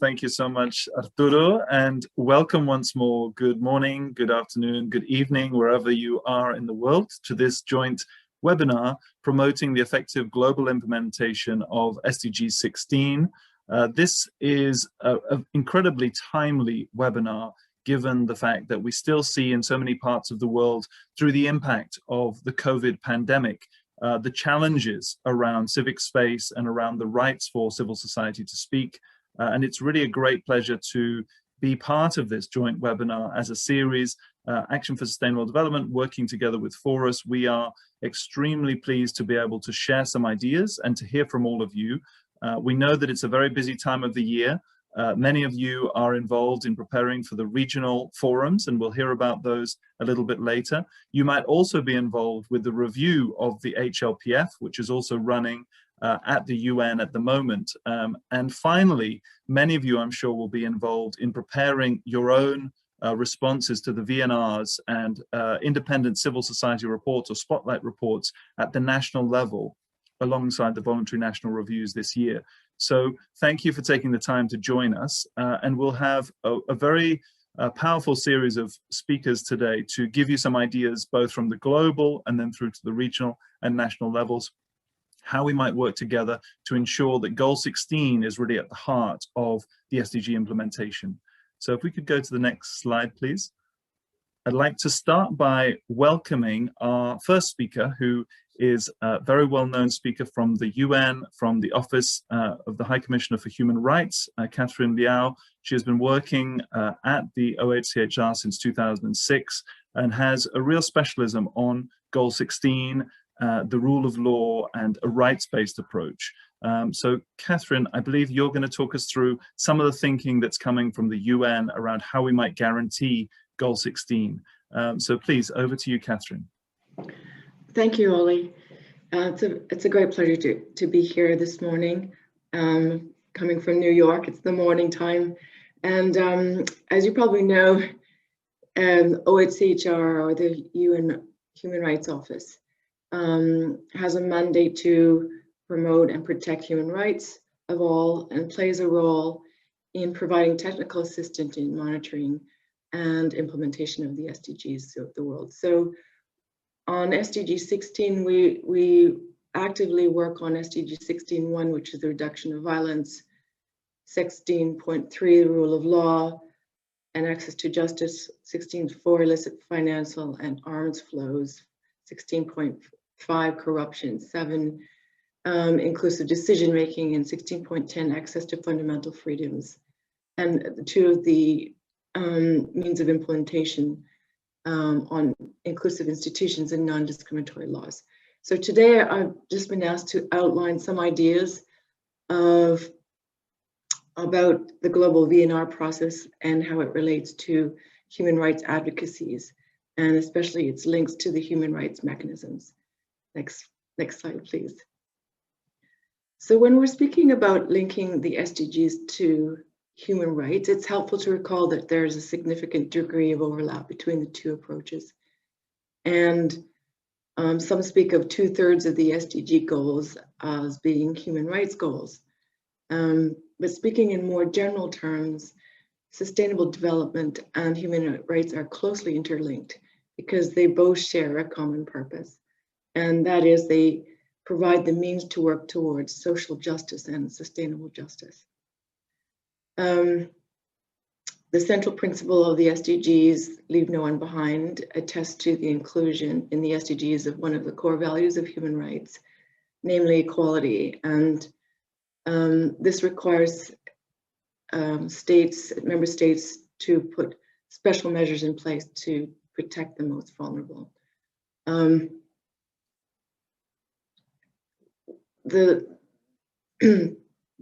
Thank you so much, Arturo, and welcome once more. Good morning, good afternoon, good evening, wherever you are in the world, to this joint webinar promoting the effective global implementation of SDG 16. This is an incredibly timely webinar, given the fact that we still see in so many parts of the world, through the impact of the COVID pandemic, the challenges around civic space and around the rights for civil society to speak. And it's really a great pleasure to be part of this joint webinar as a series, Action for Sustainable Development, working together with Forus. We are extremely pleased to be able to share some ideas and to hear from all of you. We know that it's a very busy time of the year. Many of you are involved in preparing for the regional forums, and we'll hear about those a little bit later. You might also be involved with the review of the HLPF, which is also running at the UN at the moment. And finally, many of you, I'm sure, will be involved in preparing your own responses to the VNRs and independent civil society reports or spotlight reports at the national level, alongside the voluntary national reviews this year. So thank you for taking the time to join us. And we'll have a very powerful series of speakers today to give you some ideas, both from the global and then through to the regional and national levels, how we might work together to ensure that Goal 16 is really at the heart of the SDG implementation. So if we could go to the next slide, please. I'd like to start by welcoming our first speaker, who is a very well-known speaker from the UN, from the Office of the High Commissioner for Human Rights, Catherine Liao. She has been working at the OHCHR since 2006 and has a real specialism on Goal 16, the rule of law, and a rights-based approach. So Catherine, I believe you're going to talk us through some of the thinking that's coming from the UN around how we might guarantee Goal 16. So please, over to you, Catherine. Thank you, Ollie. It's a great pleasure to be here this morning. Coming from New York, it's the morning time. And as you probably know, OHCHR, or the UN Human Rights Office, has a mandate to promote and protect human rights of all, and plays a role in providing technical assistance in monitoring and implementation of the SDGs of the world. So on SDG 16, we actively work on SDG 16.1, which is the reduction of violence, 16.3, the rule of law and access to justice, 16.4, illicit financial and arms flows, 16.5, corruption, 7, inclusive decision making, and 16.10, access to fundamental freedoms. And two of the means of implementation on inclusive institutions and non-discriminatory laws. So today I've just been asked to outline some ideas about the global VNR process and how it relates to human rights advocacies, and especially its links to the human rights mechanisms. Next slide, please. So when we're speaking about linking the SDGs to human rights, it's helpful to recall that there's a significant degree of overlap between the two approaches. And some speak of 2/3 of the SDG goals as being human rights goals. But speaking in more general terms, sustainable development and human rights are closely interlinked because they both share a common purpose. And that is, they provide the means to work towards social justice and sustainable justice. The central principle of the SDGs, leave no one behind, attests to the inclusion in the SDGs of one of the core values of human rights, namely equality. And this requires member states to put special measures in place to protect the most vulnerable.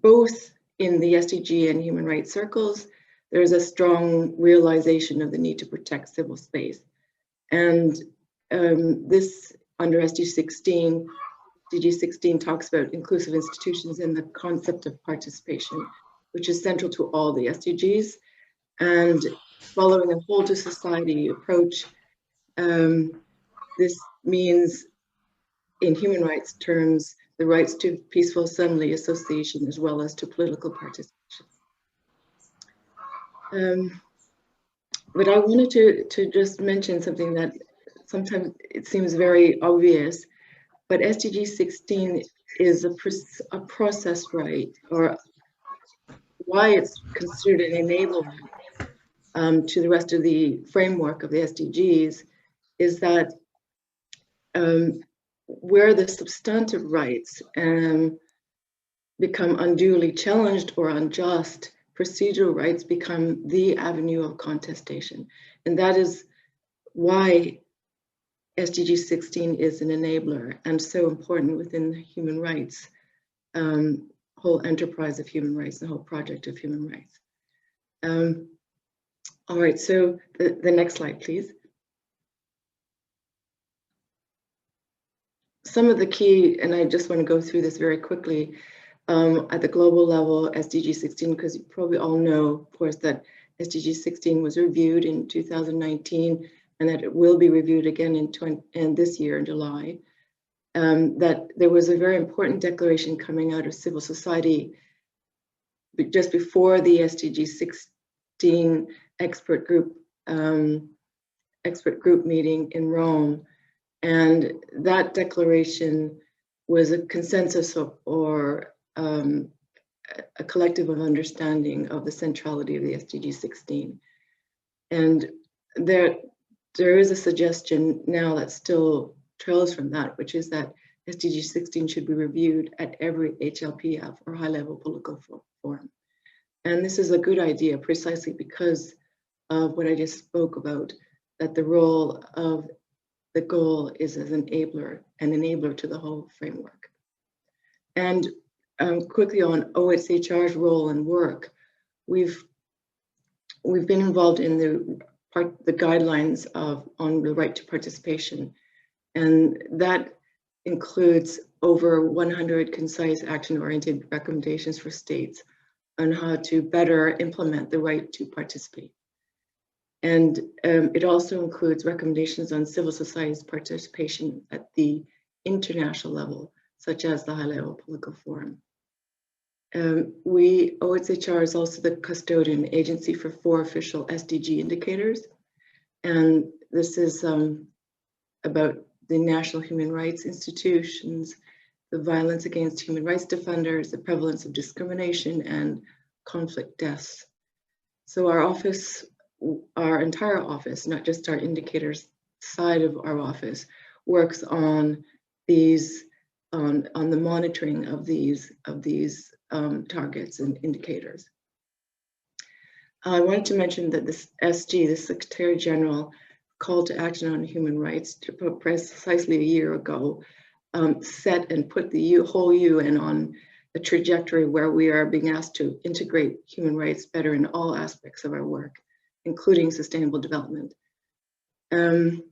Both in the SDG and human rights circles, there's a strong realization of the need to protect civil space. And this, under SDG 16 talks about inclusive institutions and the concept of participation, which is central to all the SDGs. And following a whole to society approach, this means, in human rights terms, the rights to peaceful assembly, association, as well as to political participation. But I wanted to just mention something that sometimes it seems very obvious, but SDG 16 is a process right, or why it's considered an enabler to the rest of the framework of the SDGs is that where the substantive rights become unduly challenged or unjust, procedural rights become the avenue of contestation. And that is why SDG 16 is an enabler and so important within the human rights, whole enterprise of human rights, the whole project of human rights. All right, so the next slide, please. Some of the key, and I just want to go through this very quickly, at the global level, SDG 16, because you probably all know, of course, that SDG 16 was reviewed in 2019, and that it will be reviewed again in this year in July. That there was a very important declaration coming out of civil society just before the SDG 16 expert group meeting in Rome. And that declaration was a consensus or a collective of understanding of the centrality of the SDG 16. And there is a suggestion now that still trails from that, which is that SDG 16 should be reviewed at every HLPF or high-level political forum. And this is a good idea precisely because of what I just spoke about, that the role of the goal is as an enabler to the whole framework. And quickly on OHCHR's role and work, we've been involved in the guidelines on the right to participation, and that includes over 100 concise action-oriented recommendations for states on how to better implement the right to participate. And it also includes recommendations on civil society's participation at the international level, such as the high-level political forum. OHCHR is also the custodian agency for 4 official SDG indicators. And this is about the national human rights institutions, the violence against human rights defenders, the prevalence of discrimination, and conflict deaths. So our office, our entire office, not just our indicators side of our office, works on these, on the monitoring of these targets and indicators. I wanted to mention that this SG, the Secretary General, call to action on human rights precisely a year ago, set and put the whole UN on a trajectory where we are being asked to integrate human rights better in all aspects of our work, including sustainable development. And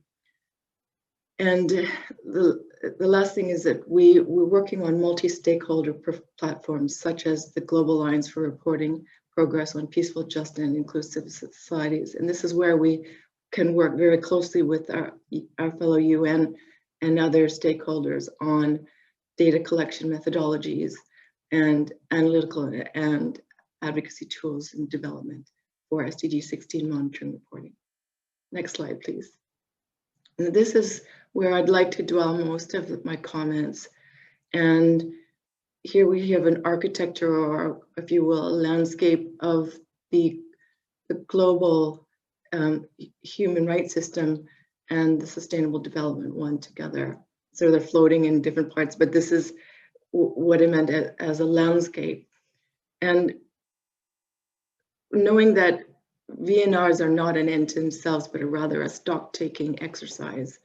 the last thing is that we're working on multi-stakeholder platforms, such as the Global Alliance for Reporting Progress on Peaceful, Just, and Inclusive Societies. And this is where we can work very closely with our fellow UN and other stakeholders on data collection methodologies and analytical and advocacy tools and development for SDG 16 monitoring reporting. Next slide, please. And this is where I'd like to dwell most of my comments. And here we have an architecture, or if you will, a landscape of the global human rights system and the sustainable development one together. So they're floating in different parts, but this is what I meant as a landscape. And knowing that VNRs are not an end to themselves, but rather a stock-taking exercise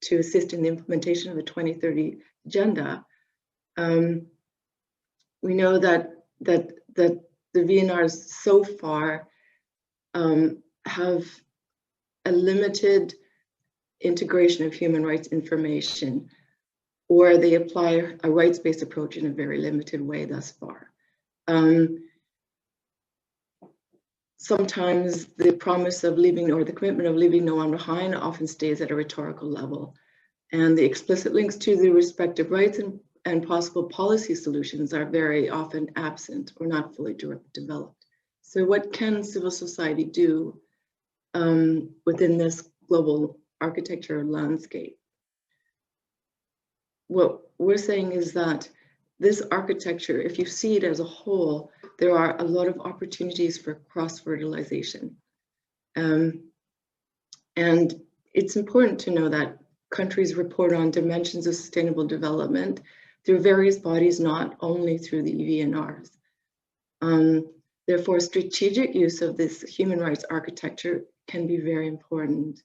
to assist in the implementation of the 2030 agenda, we know that the VNRs so far have a limited integration of human rights information, or they apply a rights-based approach in a very limited way thus far. Sometimes the promise of leaving, or the commitment of leaving no one behind, often stays at a rhetorical level. And the explicit links to the respective rights and possible policy solutions are very often absent or not fully developed. So what can civil society do within this global architecture landscape? What we're saying is that this architecture, if you see it as a whole, there are a lot of opportunities for cross-fertilization. And it's important to know that countries report on dimensions of sustainable development through various bodies, not only through the EVNRs. Therefore, strategic use of this human rights architecture can be very important.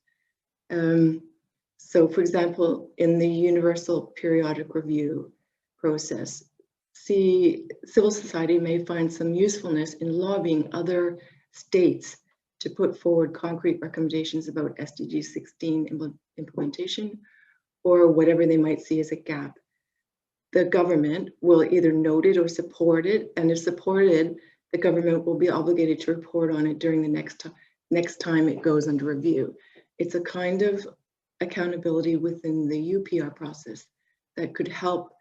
So, for example, in the Universal Periodic Review process, civil society may find some usefulness in lobbying other states to put forward concrete recommendations about SDG 16 implementation, or whatever they might see as a gap. The government will either note it or support it, and if supported, the government will be obligated to report on it during the next time it goes under review. It's a kind of accountability within the UPR process that could help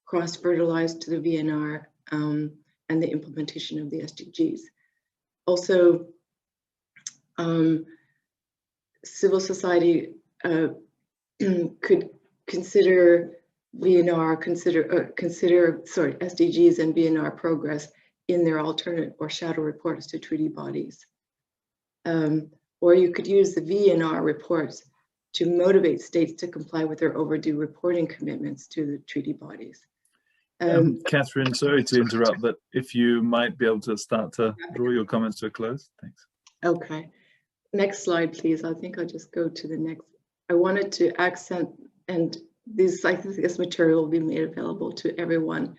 cross-fertilize to the VNR and the implementation of the SDGs. Also, civil society could consider SDGs and VNR progress in their alternate or shadow reports to treaty bodies. Or you could use the VNR reports to motivate states to comply with their overdue reporting commitments to the treaty bodies. Catherine, sorry to interrupt, but if you might be able to start to draw your comments to a close, thanks. Okay, next slide, please. I think I'll just go to the next. I wanted to accent, and this material will be made available to everyone.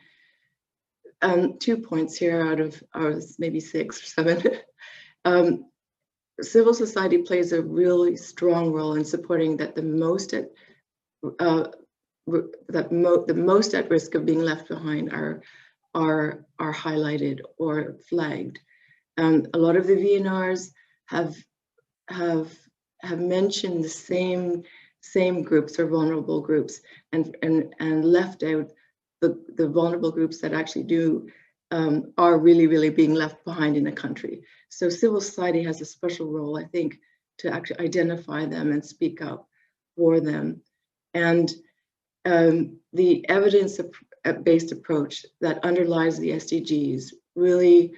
2 points here out of maybe 6 or 7. Civil society plays a really strong role in supporting that the most at risk of being left behind are highlighted or flagged. A lot of the VNRs have mentioned the same groups or vulnerable groups and left out the vulnerable groups that actually are really being left behind in a country. So civil society has a special role, I think, to actually identify them and speak up for them. And the evidence-based approach that underlies the SDGs really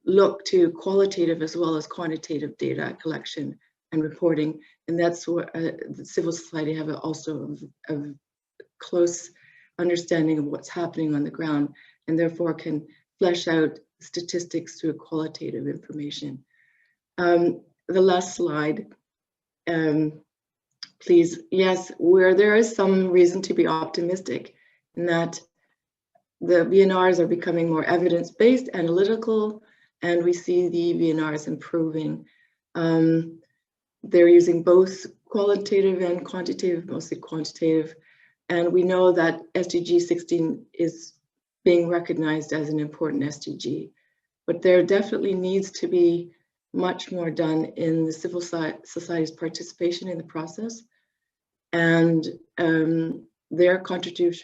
look to qualitative as well as quantitative data collection and reporting. And that's what the civil society have also a close understanding of what's happening on the ground, and therefore can flesh out statistics through qualitative information. The last slide, please. Yes, where there is some reason to be optimistic in that the VNRs are becoming more evidence-based, analytical, and we see the VNRs improving. They're using both qualitative and quantitative, mostly quantitative, and we know that SDG 16 is being recognized as an important SDG, but there definitely needs to be much more done in the civil society's participation in the process, and their contributions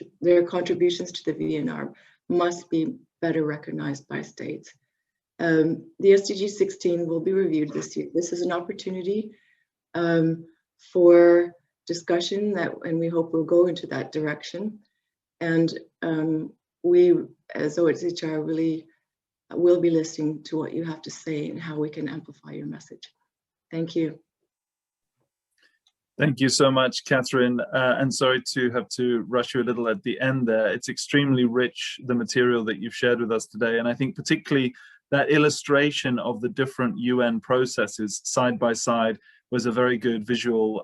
to the VNR must be better recognized by states. The SDG 16 will be reviewed this year. This is an opportunity for discussion and we hope will go into that direction. And we, as OHCHR, really will be listening to what you have to say and how we can amplify your message. Thank you. Thank you so much, Catherine. And sorry to have to rush you a little at the end there. It's extremely rich, the material that you've shared with us today. And I think particularly that illustration of the different UN processes side by side was a very good visual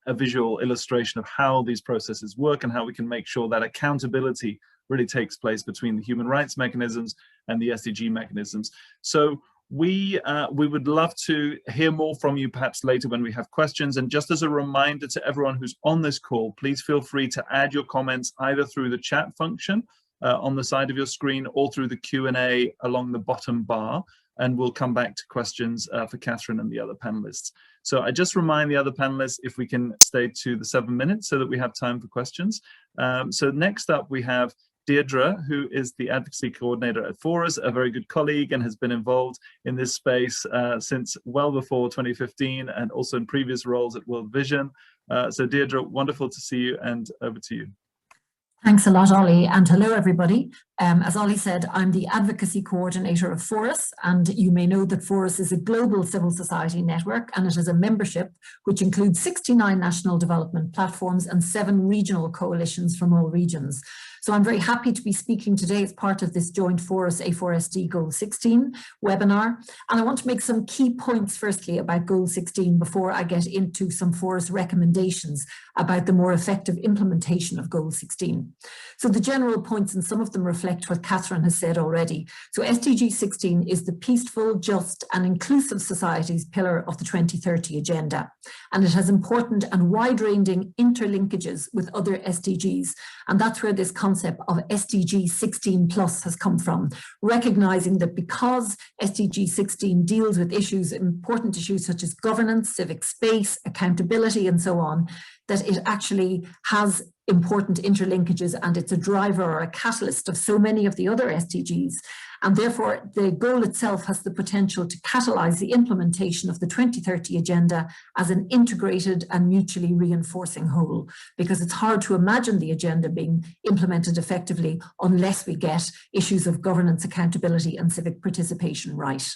illustration of how these processes work and how we can make sure that accountability really takes place between the human rights mechanisms and the SDG mechanisms. So we would love to hear more from you perhaps later when we have questions. And just as a reminder to everyone who's on this call, please feel free to add your comments either through the chat function on the side of your screen or through the Q&A along the bottom bar. And we'll come back to questions for Catherine and the other panelists. So I just remind the other panelists if we can stay to the 7 minutes so that we have time for questions. So next up we have Deirdre, who is the advocacy coordinator at Forus, a very good colleague and has been involved in this space since well before 2015 and also in previous roles at World Vision. So Deirdre, wonderful to see you, and over to you. Thanks a lot, Ollie, and hello everybody. As Ollie said, I'm the advocacy coordinator of Forus, and you may know that Forus is a global civil society network, and it has a membership which includes 69 national development platforms and 7 regional coalitions from all regions. So I'm very happy to be speaking today as part of this joint Forus A4SD Goal 16 webinar. And I want to make some key points firstly about Goal 16 before I get into some Forus recommendations about the more effective implementation of Goal 16. So the general points, and some of them reflect what Catherine has said already. So SDG 16 is the peaceful, just and inclusive societies pillar of the 2030 agenda. And it has important and wide-ranging interlinkages with other SDGs. And that's where this concept of SDG 16 plus has come from, recognizing that because SDG 16 deals with issues, important issues such as governance, civic space, accountability, and so on, that it actually has important interlinkages, and it's a driver or a catalyst of so many of the other SDGs. And therefore, the goal itself has the potential to catalyse the implementation of the 2030 agenda as an integrated and mutually reinforcing whole, because it's hard to imagine the agenda being implemented effectively unless we get issues of governance, accountability, and civic participation right.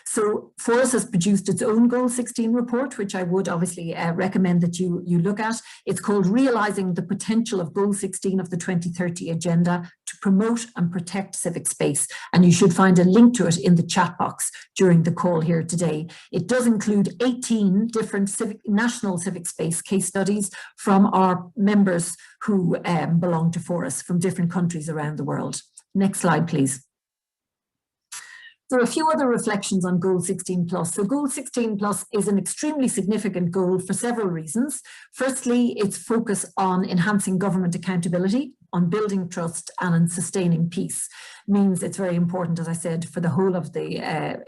So Forus has produced its own Goal 16 report, which I would obviously recommend that you look at. It's called Realising the Potential of Goal 16 of the 2030 Agenda to Promote and Protect Civic Space. And you should find a link to it in the chat box during the call here today. It does include 18 different national civic space case studies from our members who belong to Forus from different countries around the world. Next slide, please. There are a few other reflections on Goal 16 plus. So Goal 16 plus is an extremely significant goal for several reasons. Firstly, its focus on enhancing government accountability, on building trust, and on sustaining peace means it's very important, as I said, for the whole of the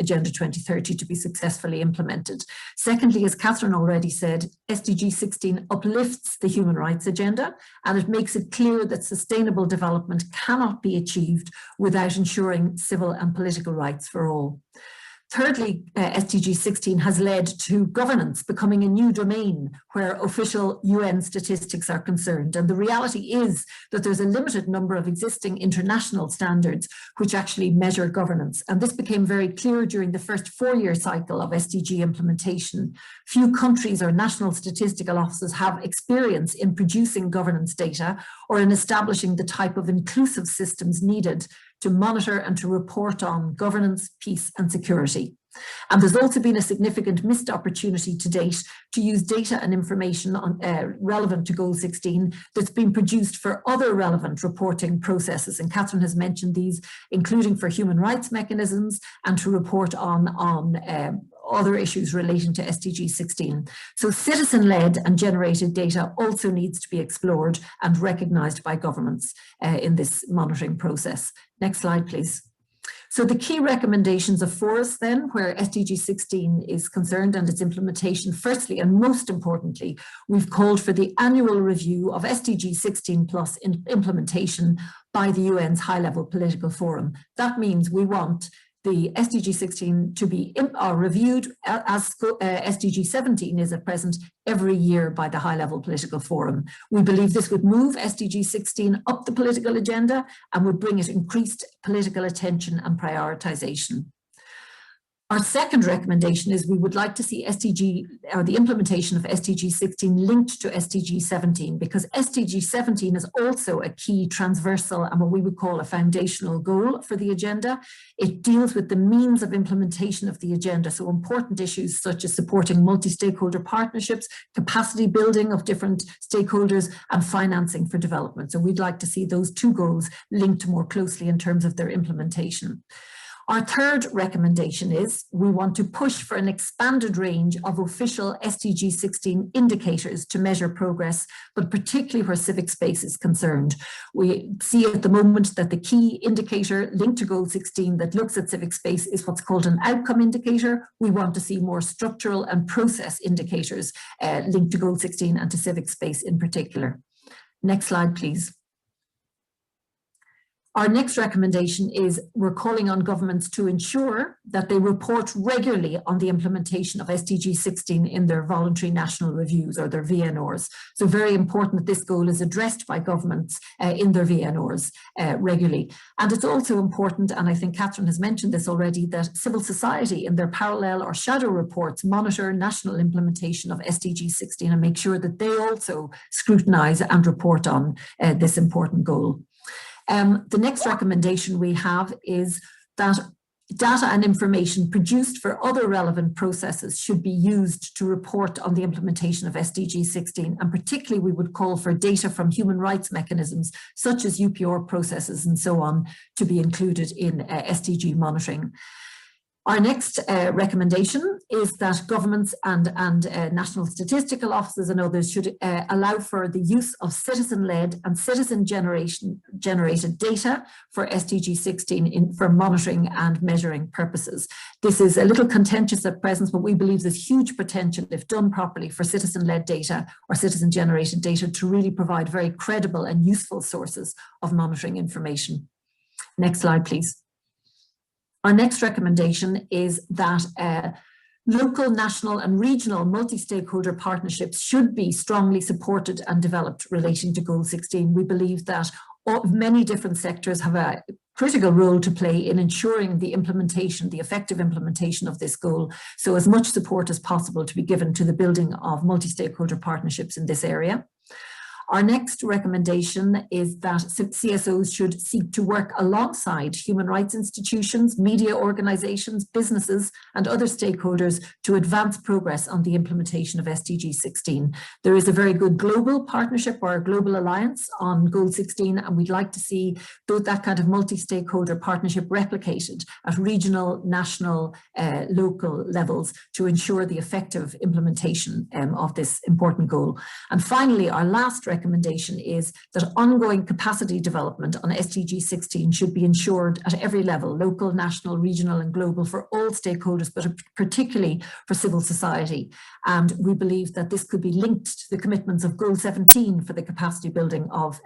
Agenda 2030 to be successfully implemented. Secondly, as Catherine already said, SDG 16 uplifts the human rights agenda, and it makes it clear that sustainable development cannot be achieved without ensuring civil and political rights for all. Thirdly, SDG 16 has led to governance becoming a new domain where official UN statistics are concerned. And the reality is that there's a limited number of existing international standards which actually measure governance. And this became very clear during the first 4-year cycle of SDG implementation. Few countries or national statistical offices have experience in producing governance data or in establishing the type of inclusive systems needed to monitor and to report on governance, peace, and security. And there's also been a significant missed opportunity to date to use data and information on, relevant to Goal 16 that's been produced for other relevant reporting processes. And Catherine has mentioned these, including for human rights mechanisms and to report on other issues relating to SDG 16. So citizen-led and generated data also needs to be explored and recognised by governments in this monitoring process. Next slide, please. So the key recommendations of Forus then, where SDG 16 is concerned and its implementation, firstly and most importantly, we've called for the annual review of SDG 16 plus implementation by the UN's high-level political forum. That means we want the SDG 16 to be reviewed as SDG 17 is at present every year by the high-level political forum. We believe this would move SDG 16 up the political agenda and would bring it increased political attention and prioritisation. Our second recommendation is we would like to see the implementation of SDG 16 linked to SDG 17, because SDG 17 is also a key transversal and what we would call a foundational goal for the agenda. It deals with the means of implementation of the agenda, so important issues such as supporting multi-stakeholder partnerships, capacity building of different stakeholders, and financing for development. So we'd like to see those two goals linked more closely in terms of their implementation. Our third recommendation is we want to push for an expanded range of official SDG 16 indicators to measure progress, but particularly where civic space is concerned. We see at the moment that the key indicator linked to Goal 16 that looks at civic space is what's called an outcome indicator. We want to see more structural and process indicators linked to Goal 16 and to civic space in particular. Next slide, please. Our next recommendation is we're calling on governments to ensure that they report regularly on the implementation of SDG 16 in their voluntary national reviews, or their VNRs. So very important that this goal is addressed by governments in their VNRs regularly. And it's also important, and I think Catherine has mentioned this already, that civil society in their parallel or shadow reports monitor national implementation of SDG 16 and make sure that they also scrutinise and report on this important goal. The next recommendation we have is that data and information produced for other relevant processes should be used to report on the implementation of SDG 16, and particularly we would call for data from human rights mechanisms such as UPR processes and so on to be included in SDG monitoring. Our next recommendation is that governments and national statistical offices and others should allow for the use of citizen-led and citizen-generated data for SDG 16 for monitoring and measuring purposes. This is a little contentious at present, but we believe there's huge potential, if done properly, for citizen-led data or citizen-generated data to really provide very credible and useful sources of monitoring information. Next slide, please. Our next recommendation is that local, national and regional multi-stakeholder partnerships should be strongly supported and developed relating to Goal 16. We believe that many different sectors have a critical role to play in ensuring the implementation, the effective implementation of this goal. So as much support as possible to be given to the building of multi-stakeholder partnerships in this area. Our next recommendation is that CSOs should seek to work alongside human rights institutions, media organisations, businesses and other stakeholders to advance progress on the implementation of SDG 16. There is a very good global partnership or a global alliance on Goal 16, and we'd like to see that kind of multi-stakeholder partnership replicated at regional, national, local levels to ensure the effective implementation of this important goal. And finally, our last recommendation is that ongoing capacity development on SDG 16 should be ensured at every level, local, national, regional and global, for all stakeholders, but particularly for civil society. And we believe that this could be linked to the commitments of Goal 17 for the capacity building of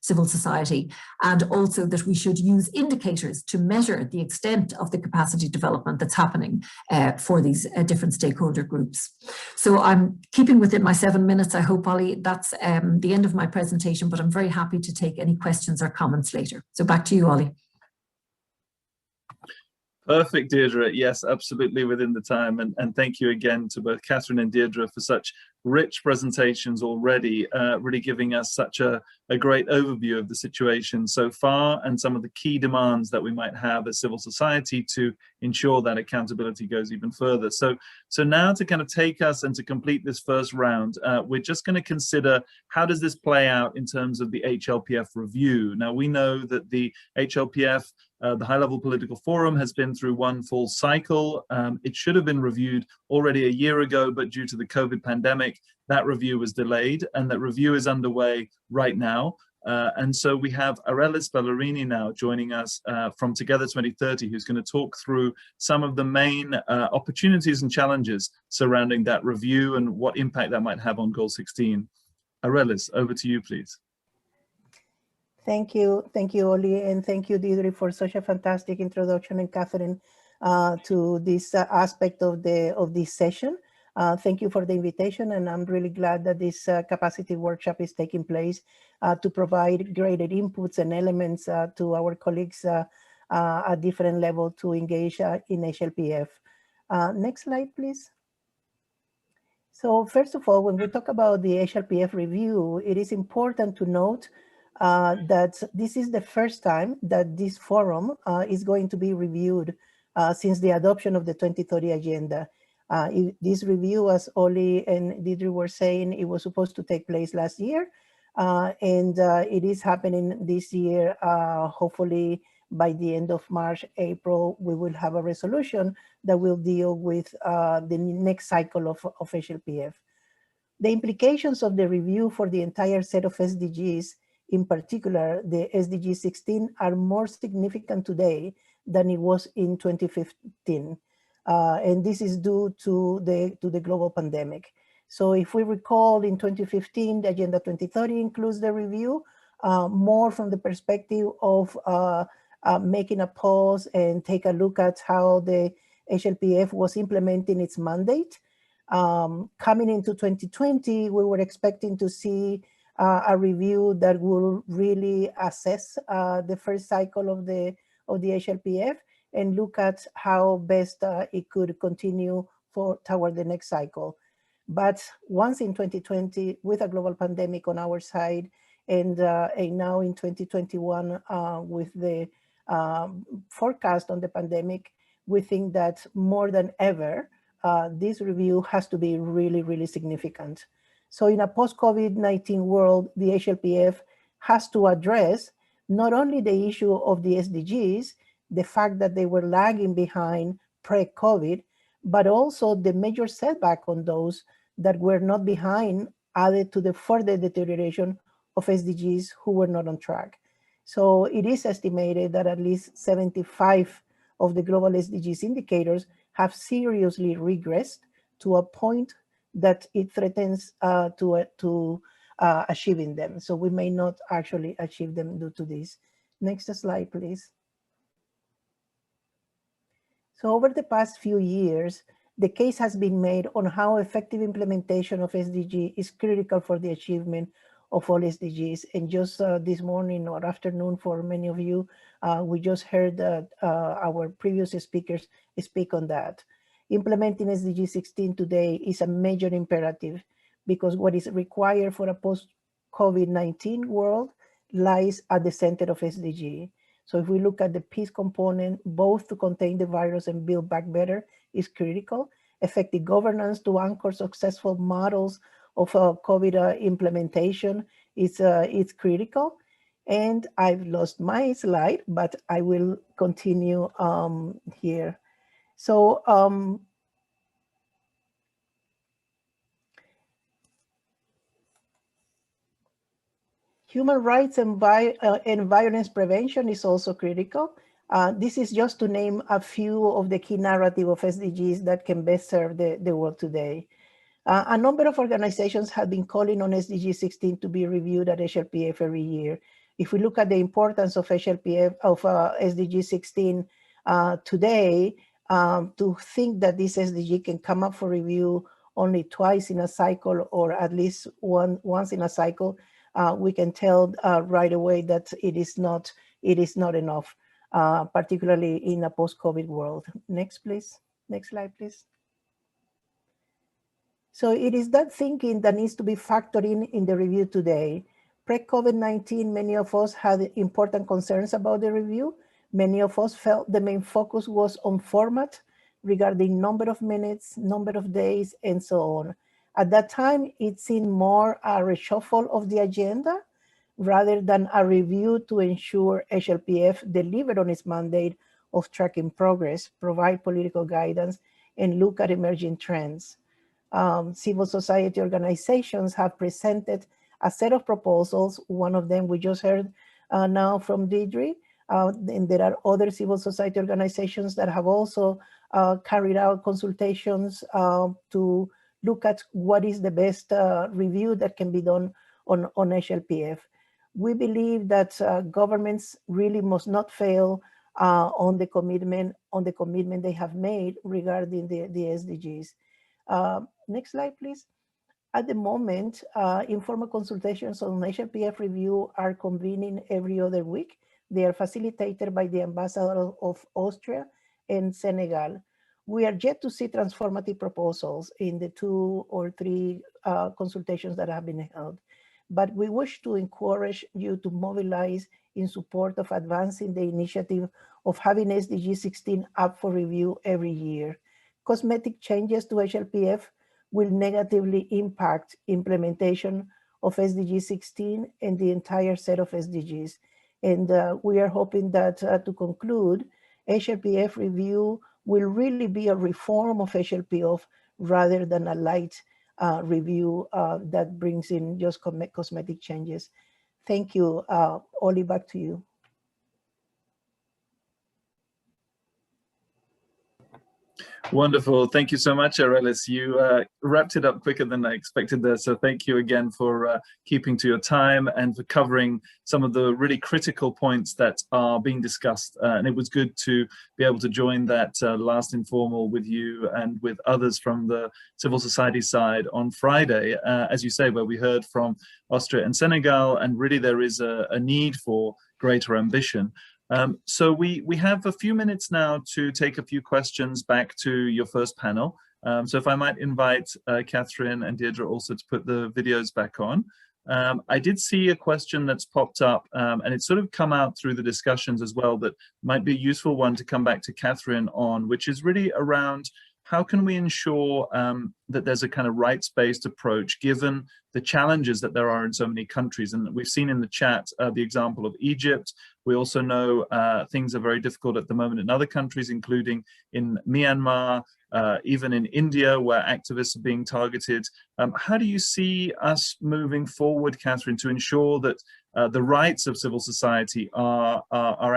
civil society, and also that we should use indicators to measure the extent of the capacity development that's happening for these different stakeholder groups. So I'm keeping within my 7 minutes, I hope, Ollie. That's the end of my presentation, but I'm very happy to take any questions or comments later. So back to you, Ollie. Perfect, Deirdre. Yes, absolutely within the time. And thank you again to both Catherine and Deirdre for such rich presentations already, really giving us such a great overview of the situation so far and some of the key demands that we might have as civil society to ensure that accountability goes even further. So now to kind of take us and to complete this first round, we're just going to consider how does this play out in terms of the HLPF review. Now we know that the HLPF, the High-Level Political Forum, has been through one full cycle. It should have been reviewed already a year ago, but due to the COVID pandemic, that review was delayed, and that review is underway right now. And so we have Arelis Ballerini now joining us from Together 2030, who's going to talk through some of the main opportunities and challenges surrounding that review and what impact that might have on Goal 16. Arelis, over to you, please. Thank you, Oli, and thank you, Deirdre, for such a fantastic introduction, and Catherine, to this aspect of this session. Thank you for the invitation, and I'm really glad that this capacity workshop is taking place to provide greater inputs and elements to our colleagues at different levels to engage in HLPF. Next slide, please. So first of all, when we talk about the HLPF review, it is important to note that this is the first time that this forum is going to be reviewed since the adoption of the 2030 agenda. This review, as Oli and Deirdre were saying, it was supposed to take place last year, and it is happening this year. Hopefully by the end of March, April, we will have a resolution that will deal with the next cycle of HLPF. The implications of the review for the entire set of SDGs, in particular, the SDG 16, are more significant today than it was in 2015. And this is due to the global pandemic. So if we recall, in 2015, the Agenda 2030 includes the review more from the perspective of making a pause and take a look at how the HLPF was implementing its mandate. Coming into 2020, we were expecting to see a review that will really assess the first cycle of the HLPF and look at how best it could continue toward the next cycle. But once in 2020, with a global pandemic on our side, and now in 2021 with the forecast on the pandemic, we think that more than ever, this review has to be really, really significant. So in a post-COVID-19 world, the HLPF has to address not only the issue of the SDGs, the fact that they were lagging behind pre-COVID, but also the major setback on those that were not behind, added to the further deterioration of SDGs who were not on track. So it is estimated that at least 75 of the global SDGs indicators have seriously regressed to a point that it threatens to achieving them. So we may not actually achieve them due to this. Next slide, please. So over the past few years, the case has been made on how effective implementation of SDG is critical for the achievement of all SDGs. And just this morning or afternoon, for many of you, we just heard our previous speakers speak on that. Implementing SDG 16 today is a major imperative because what is required for a post-COVID-19 world lies at the center of SDG. So if we look at the peace component, both to contain the virus and build back better is critical. Effective governance to anchor successful models of COVID implementation is critical. And I've lost my slide, but I will continue here. So human rights and violence prevention is also critical. This is just to name a few of the key narrative of SDGs that can best serve the world today. A number of organizations have been calling on SDG 16 to be reviewed at HLPF every year. If we look at the importance of HLPF, of SDG 16 today, to think that this SDG can come up for review only twice in a cycle or at least once in a cycle, we can tell right away that it is not enough, particularly in a post-COVID world. Next, please. Next slide, please. So it is that thinking that needs to be factored in the review today. Pre-COVID-19, many of us had important concerns about the review. Many of us felt the main focus was on format regarding number of minutes, number of days, and so on. At that time, it seemed more a reshuffle of the agenda rather than a review to ensure HLPF delivered on its mandate of tracking progress, provide political guidance, and look at emerging trends. Civil society organizations have presented a set of proposals. One of them we just heard now from Deidre. And there are other civil society organizations that have also carried out consultations to look at what is the best review that can be done on HLPF. We believe that governments really must not fail on the commitment they have made regarding the SDGs. Next slide, please. At the moment, informal consultations on HLPF review are convening every other week. They are facilitated by the ambassador of Austria and Senegal. We are yet to see transformative proposals in the 2 or 3 consultations that have been held. But we wish to encourage you to mobilize in support of advancing the initiative of having SDG 16 up for review every year. Cosmetic changes to HLPF will negatively impact implementation of SDG 16 and the entire set of SDGs. And we are hoping that to conclude, HLPF review will really be a reform of HLPF rather than a light review that brings in just cosmetic changes. Thank you. Oli, back to you. Wonderful. Thank you so much, Aurelis. You wrapped it up quicker than I expected there. So thank you again for keeping to your time and for covering some of the really critical points that are being discussed. And it was good to be able to join that last informal with you and with others from the civil society side on Friday, as you say, where we heard from Austria and Senegal, and really there is a need for greater ambition. So we have a few minutes now to take a few questions back to your first panel. So if I might invite Catherine and Deirdre also to put the videos back on. I did see a question that's popped up, and it's sort of come out through the discussions as well, that might be a useful one to come back to Catherine on, which is really around how can we ensure that there's a kind of rights-based approach given the challenges that there are in so many countries. And we've seen in the chat the example of Egypt. We also know things are very difficult at the moment in other countries, including in Myanmar, even in India, where activists are being targeted. How do you see us moving forward, Catherine, to ensure that the rights of civil society are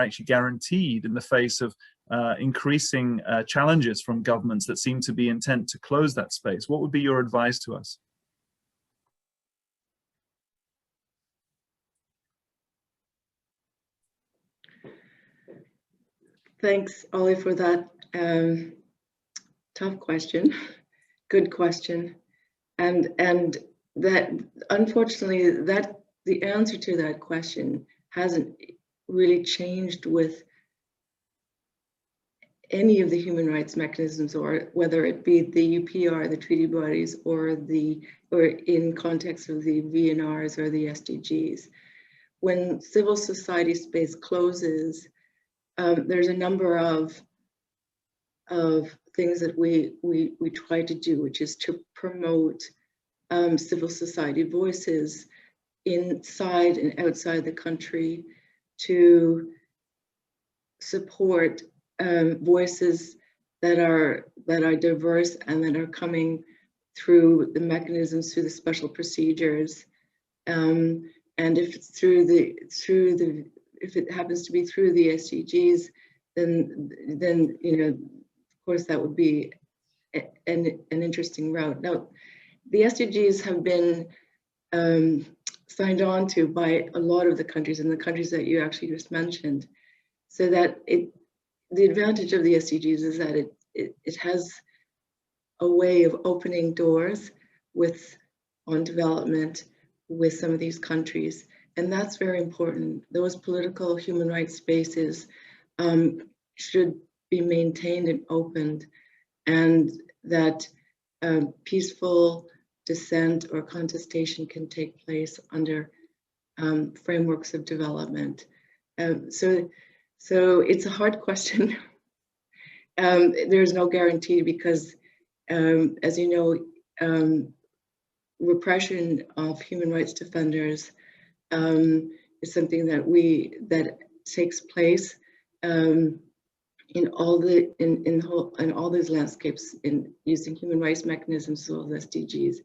actually guaranteed in the face of increasing challenges from governments that seem to be intent to close that space? What would be your advice to us? Thanks, Ollie, for that tough question. Good question. And that, unfortunately, that the answer to that question hasn't really changed with any of the human rights mechanisms, or whether it be the UPR, the treaty bodies, or in context of the VNRs or the SDGs. When civil society space closes, there's a number of things that we try to do, which is to promote civil society voices inside and outside the country, to support voices that are diverse and that are coming through the mechanisms, through the special procedures, and if it's if it happens to be through the SDGs, then you know, of course, that would be an interesting route. Now, the SDGs have been signed on to by a lot of the countries, and the countries that you actually just mentioned, so that the advantage of the SDGs is that it has a way of opening doors on development with some of these countries. And that's very important. Those political human rights spaces should be maintained and opened, and that peaceful dissent or contestation can take place under frameworks of development. So it's a hard question. There's no guarantee because, as you know, repression of human rights defenders is something that takes place in all these landscapes in using human rights mechanisms, so the SDGs.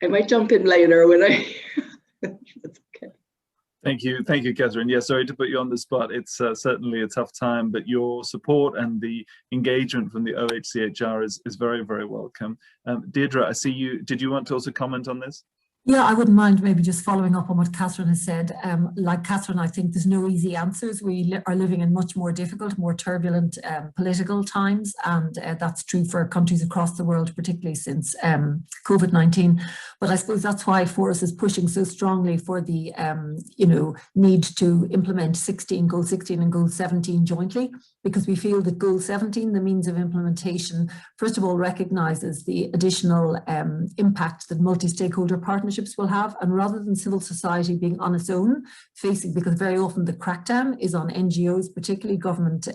I might jump in later when I. That's okay. Thank you, Catherine. Yeah, sorry to put you on the spot. It's certainly a tough time, but your support and the engagement from the OHCHR is very, very welcome. Deirdre, I see you. Did you want to also comment on this? Yeah, I wouldn't mind maybe just following up on what Catherine has said. Like Catherine, I think there's no easy answers. We are living in much more difficult, more turbulent political times, and that's true for countries across the world, particularly since COVID-19. But I suppose that's why Forus is pushing so strongly for the need to implement Goal 16 and Goal 17 jointly, because we feel that Goal 17, the means of implementation, first of all, recognises the additional impact that multi-stakeholder partnerships will have, and rather than civil society being on its own, facing, because very often the crackdown is on NGOs, particularly government,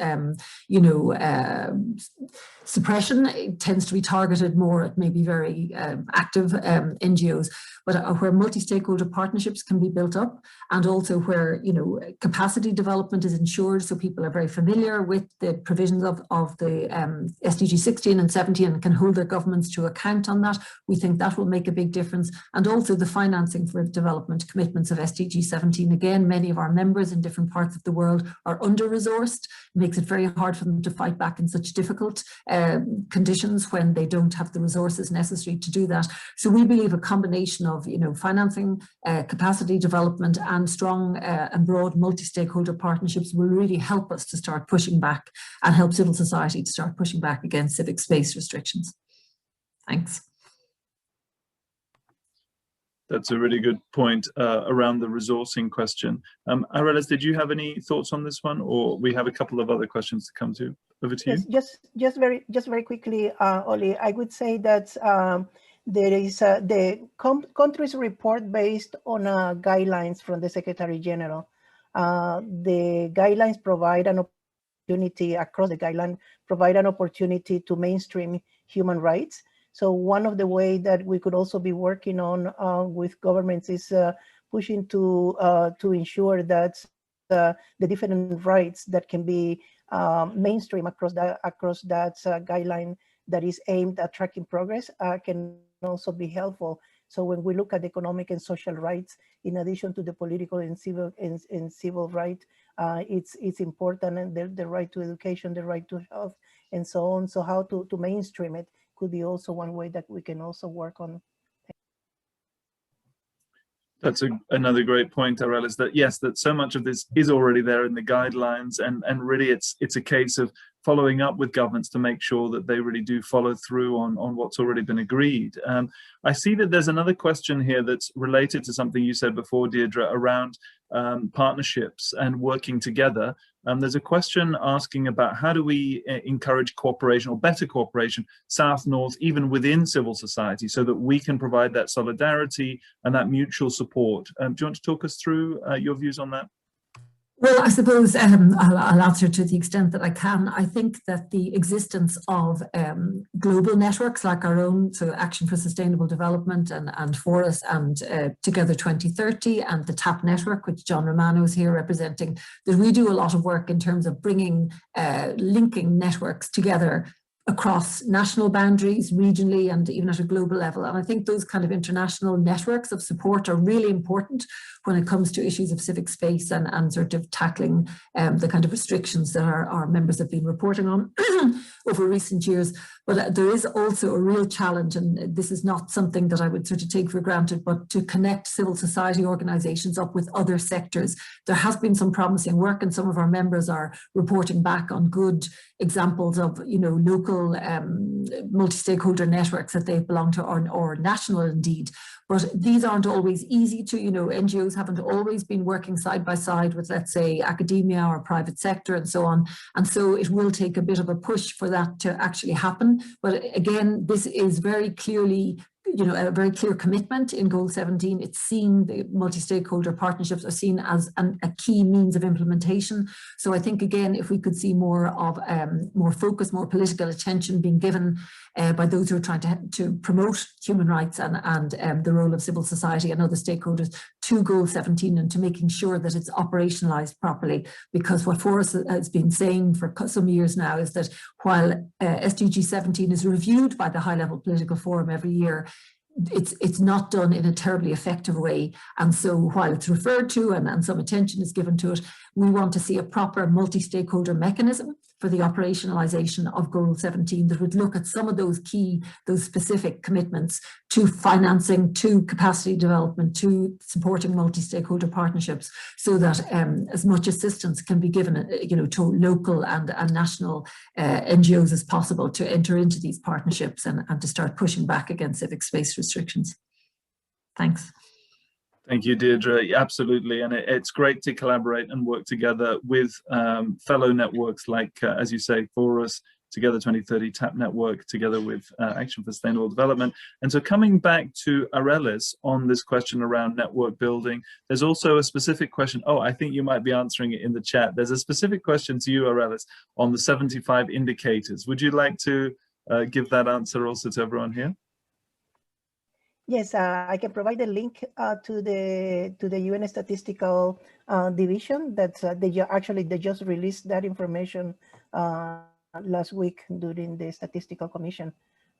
suppression. It tends to be targeted more at maybe very active NGOs, but where multi-stakeholder partnerships can be built up, and also where capacity development is ensured, so people are very familiar with the provisions of the SDG 16 and 17 and can hold their governments to account on that. We think that will make a big difference, and also also the financing for development commitments of SDG 17. Again, many of our members in different parts of the world are under-resourced. It makes it very hard for them to fight back in such difficult conditions when they don't have the resources necessary to do that. So we believe a combination of, financing, capacity development, and strong and broad multi-stakeholder partnerships will really help us to start pushing back and help civil society to start pushing back against civic space restrictions. Thanks. That's a really good point around the resourcing question. Arelis, did you have any thoughts on this one, or we have a couple of other questions to come to? Over to you. Just very quickly, Oli, I would say that there is the countries report based on guidelines from the Secretary General. The guidelines provide an opportunity across the guideline, provide an opportunity to mainstream human rights. So one of the ways that we could also be working on with governments is pushing to ensure that the different rights that can be mainstream across that guideline that is aimed at tracking progress can also be helpful. So when we look at economic and social rights, in addition to the political and civil right, it's important, and the right to education, the right to health, and so on. So how to mainstream it could be also one way that we can also work on. That's another great point, Arelis, that yes, that so much of this is already there in the guidelines, and really it's a case of following up with governments to make sure that they really do follow through on what's already been agreed. I see that there's another question here that's related to something you said before, Deirdre, around partnerships and working together. There's a question asking about how do we encourage cooperation or better cooperation, South, North, even within civil society, so that we can provide that solidarity and that mutual support. Do you want to talk us through your views on that? Well, I suppose I'll answer to the extent that I can. I think that the existence of global networks like our own, so Action for Sustainable Development and Forus and Together 2030 and the TAP network, which John Romano is here representing, that we do a lot of work in terms of bringing, linking networks together across national boundaries, regionally, and even at a global level. And I think those kind of international networks of support are really important when it comes to issues of civic space and sort of tackling the kind of restrictions that our members have been reporting on over recent years. But there is also a real challenge, and this is not something that I would sort of take for granted, but to connect civil society organisations up with other sectors. There has been some promising work, and some of our members are reporting back on good examples of, local multi-stakeholder networks that they belong to, or national indeed. But these aren't always easy to, NGOs haven't always been working side by side with, let's say, academia or private sector and so on. And so it will take a bit of a push for that to actually happen. But again, this is very clearly a very clear commitment in Goal 17. It's seen, the multi-stakeholder partnerships are seen as a key means of implementation. So I think, again, if we could see more of more focus, more political attention being given by those who are trying to promote human rights and the role of civil society and other stakeholders to Goal 17 and to making sure that it's operationalized properly. Because what Forus has been saying for some years now is that while SDG 17 is reviewed by the high-level political forum every year, it's not done in a terribly effective way. And so while it's referred to and some attention is given to it, we want to see a proper multi-stakeholder mechanism for the operationalization of Goal 17 that would look at some of those specific commitments to financing, to capacity development, to supporting multi-stakeholder partnerships, so that as much assistance can be given, to local and national NGOs as possible to enter into these partnerships and to start pushing back against civic space restrictions. Thanks. Thank you, Deirdre. Absolutely. And it's great to collaborate and work together with fellow networks like, as you say, Forus, Together 2030, TAP network, together with Action for Sustainable Development. And so coming back to Arelis on this question around network building, there's also a specific question. Oh, I think you might be answering it in the chat. There's a specific question to you, Arelis, on the 75 indicators. Would you like to give that answer also to everyone here? Yes, I can provide a link to the UN Statistical Division. That's they just released that information last week during the Statistical Commission.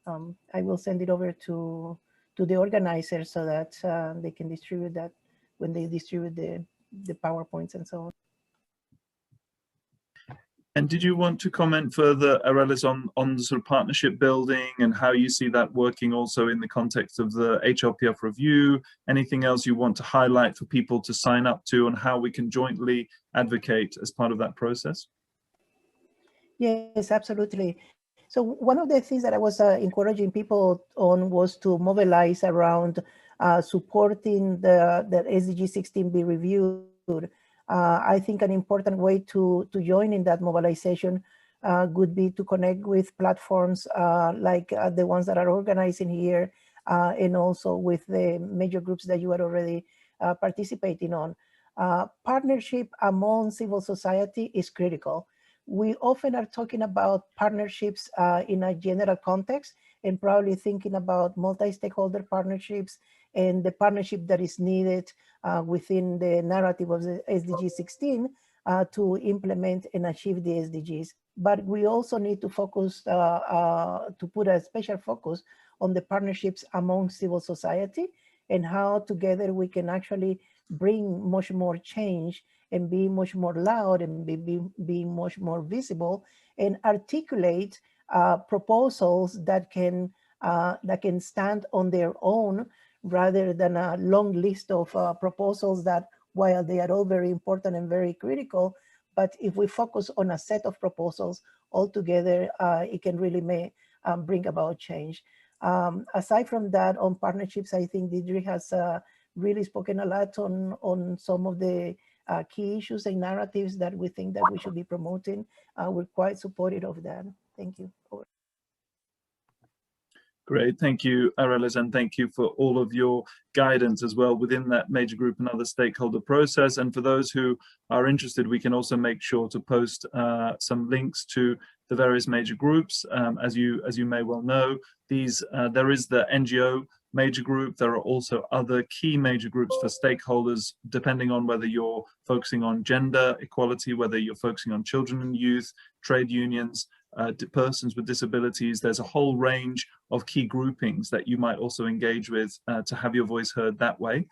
I will send it over to the organizers so that they can distribute that when they distribute the PowerPoints and so on. And did you want to comment further, Aurelis, on the sort of partnership building and how you see that working also in the context of the HLPF review? Anything else you want to highlight for people to sign up to, and how we can jointly advocate as part of that process? Yes, absolutely. So one of the things that I was encouraging people on was to mobilize around supporting the SDG 16 be reviewed. I think an important way to join in that mobilization would be to connect with platforms like the ones that are organizing here, and also with the major groups that you are already participating on. Partnership among civil society is critical. We often are talking about partnerships in a general context, and probably thinking about multi-stakeholder partnerships and the partnership that is needed within the narrative of the SDG 16 to implement and achieve the SDGs. But we also need to focus, to put a special focus on the partnerships among civil society and how together we can actually bring much more change and be much more loud and be much more visible and articulate proposals that can stand on their own, rather than a long list of proposals that, while they are all very important and very critical, but if we focus on a set of proposals altogether, it can really bring about change. Aside from that, on partnerships, I think Deidre has really spoken a lot on some of the key issues and narratives that we think that we should be promoting. We're quite supportive of that. Thank you. Great, thank you, Aurelis, and thank you for all of your guidance as well within that major group and other stakeholder process. And for those who are interested, we can also make sure to post some links to the various major groups. As you may well know, there is the NGO major group. There are also other key major groups for stakeholders, depending on whether you're focusing on gender equality, whether you're focusing on children and youth, trade unions, persons with disabilities. There's a whole range of key groupings that you might also engage with to have your voice heard that way.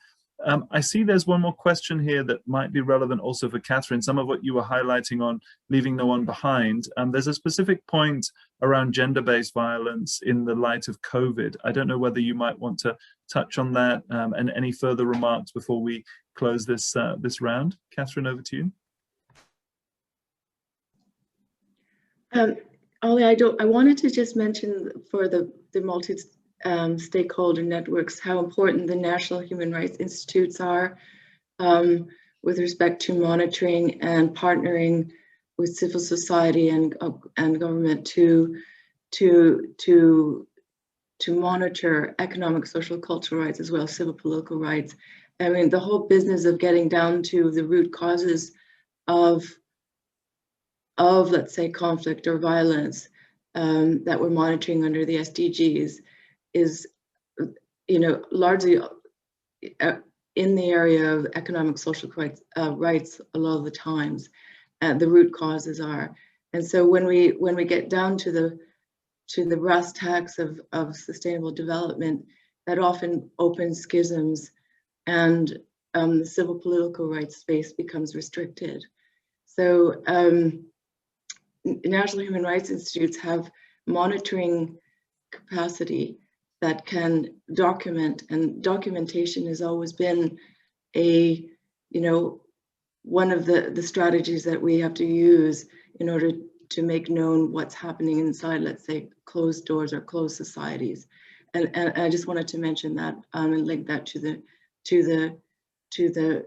I see there's one more question here that might be relevant also for Catherine, some of what you were highlighting on leaving no one behind. There's a specific point around gender-based violence in the light of COVID. I don't know whether you might want to touch on that and any further remarks before we close this round. Catherine, over to you. Ollie, I wanted to just mention for the multi-stakeholder networks how important the National Human Rights Institutes are with respect to monitoring and partnering with civil society and government to monitor economic, social, cultural rights as well as civil political rights. I mean, the whole business of getting down to the root causes of let's say conflict or violence that we're monitoring under the SDGs is, largely in the area of economic, social rights a lot of the times. The root causes are, and so when we get down to the brass tacks of sustainable development, that often opens schisms, and the civil political rights space becomes restricted. So National Human Rights Institutes have monitoring capacity that can document, and documentation has always been one of the strategies that we have to use in order to make known what's happening inside, let's say, closed doors or closed societies. And I just wanted to mention that and link that to the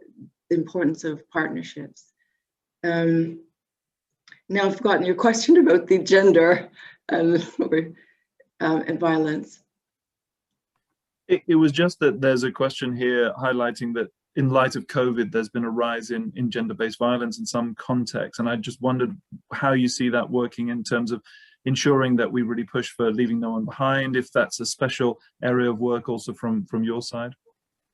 importance of partnerships. Now I've forgotten your question about the gender and violence. It was just that there's a question here highlighting that in light of COVID, there's been a rise in gender-based violence in some contexts. And I just wondered how you see that working in terms of ensuring that we really push for leaving no one behind, if that's a special area of work also from your side.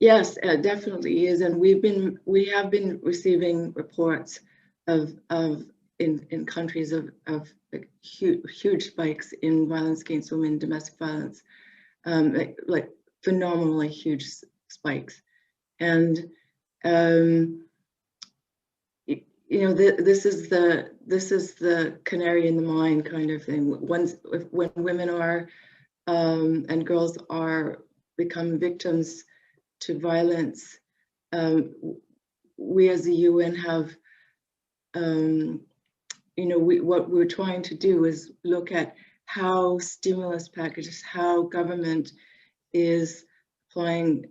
Yes, it definitely is. And we have been receiving reports in countries of huge spikes in violence against women, domestic violence, like phenomenally huge spikes. And you know, this is the canary in the mine kind of thing. When women are and girls are become victims to violence, we as the UN have, you know, what we're trying to do is look at how stimulus packages, how government is applying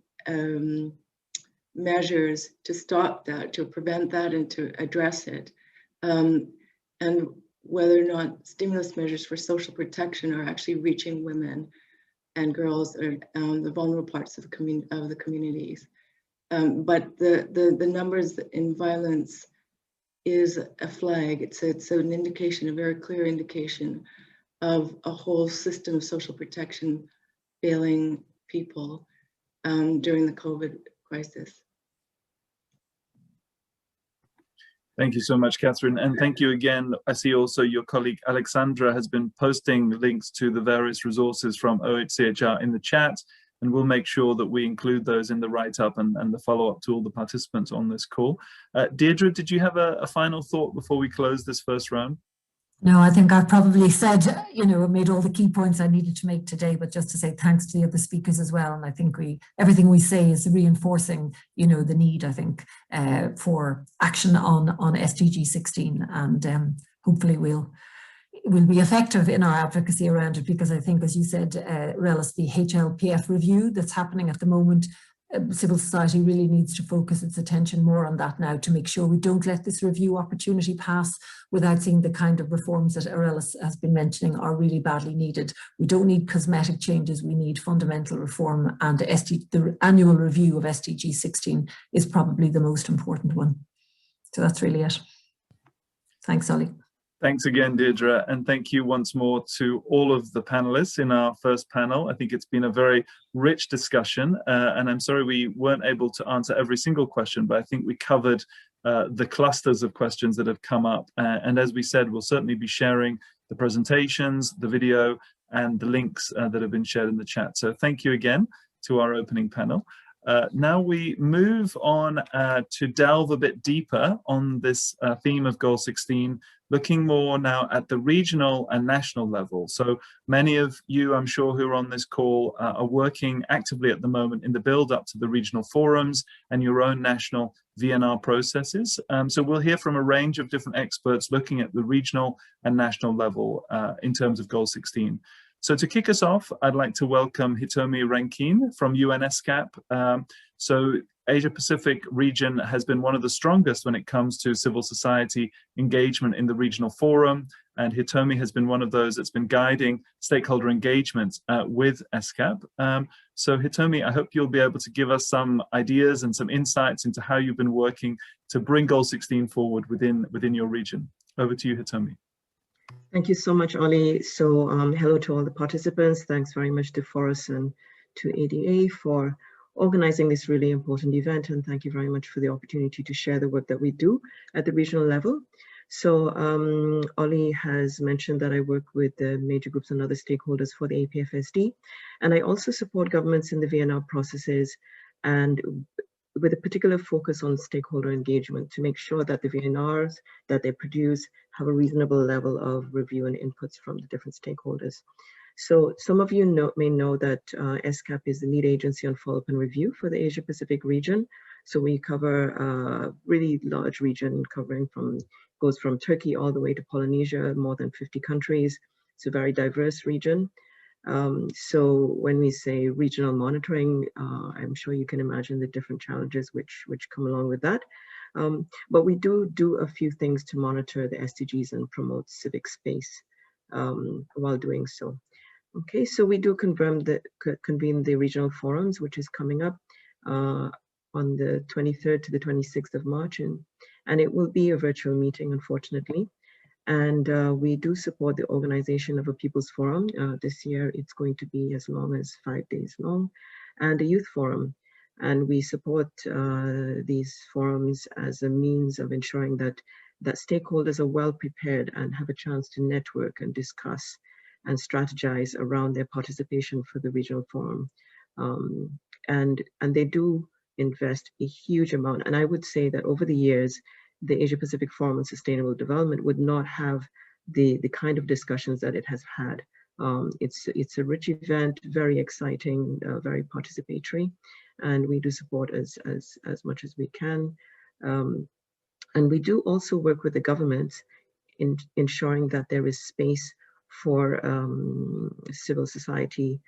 measures to stop that, to prevent that, and to address it, and whether or not stimulus measures for social protection are actually reaching women and girls, or the vulnerable parts of the communities. But the numbers in violence is a flag. It's an indication, a very clear indication of a whole system of social protection failing people during the COVID crisis. Thank you so much, Catherine. And thank you again. I see also your colleague Alexandra has been posting links to the various resources from OHCHR in the chat, and we'll make sure that we include those in the write-up and the follow-up to all the participants on this call. Deirdre, did you have a final thought before we close this first round? No, I think I've probably said, you know, made all the key points I needed to make today, but just to say thanks to the other speakers as well. And I think everything we say is reinforcing, you know, the need, I think, for action on SDG 16, and hopefully we'll be effective in our advocacy around it, because I think, as you said, Relis, the HLPF review that's happening at the moment, civil society really needs to focus its attention more on that now, to make sure we don't let this review opportunity pass without seeing the kind of reforms that Aurelis has been mentioning are really badly needed. We don't need cosmetic changes, we need fundamental reform, and the annual review of SDG 16 is probably the most important one. So that's really it. Thanks, Ollie. Thanks again, Deirdre, and thank you once more to all of the panelists in our first panel. I think it's been a very rich discussion, and I'm sorry we weren't able to answer every single question, but I think we covered the clusters of questions that have come up. And as we said, we'll certainly be sharing the presentations, the video, and the links that have been shared in the chat. So thank you again to our opening panel. Now we move on to delve a bit deeper on this theme of Goal 16, looking more now at the regional and national level. So many of you, I'm sure, who are on this call are working actively at the moment in the build up to the regional forums and your own national VNR processes. So we'll hear from a range of different experts looking at the regional and national level in terms of Goal 16. So to kick us off, I'd like to welcome Hitomi Renkin from UNESCAP. So Asia Pacific region has been one of the strongest when it comes to civil society engagement in the regional forum, and Hitomi has been one of those that's been guiding stakeholder engagement with ESCAP. So Hitomi, I hope you'll be able to give us some ideas and some insights into how you've been working to bring Goal 16 forward within your region. Over to you, Hitomi. Thank you so much, Ollie. So hello to all the participants. Thanks very much to Forus and to ADA for organizing this really important event. And thank you very much for the opportunity to share the work that we do at the regional level. So Ollie has mentioned that I work with the major groups and other stakeholders for the APFSD. And I also support governments in the VNR processes, and with a particular focus on stakeholder engagement to make sure that the VNRs that they produce have a reasonable level of review and inputs from the different stakeholders. So some of you may know that ESCAP is the lead agency on follow-up and review for the Asia Pacific region. So we cover a really large region goes from Turkey all the way to Polynesia, more than 50 countries. It's a very diverse region. So when we say regional monitoring, I'm sure you can imagine the different challenges which come along with that. But we do a few things to monitor the SDGs and promote civic space while doing so. Okay, so we do convene the regional forums, which is coming up on the 23rd to the 26th of March, and it will be a virtual meeting, unfortunately. And we do support the organization of a People's Forum. This year, it's going to be as long as 5 days long, and a youth forum. And we support these forums as a means of ensuring that stakeholders are well prepared and have a chance to network and discuss and strategize around their participation for the regional forum. And they do invest a huge amount. And I would say that over the years, the Asia Pacific Forum on Sustainable Development would not have the kind of discussions that it has had. It's a rich event, very exciting, very participatory, and we do support as much as we can. And we do also work with the governments in ensuring that there is space for civil society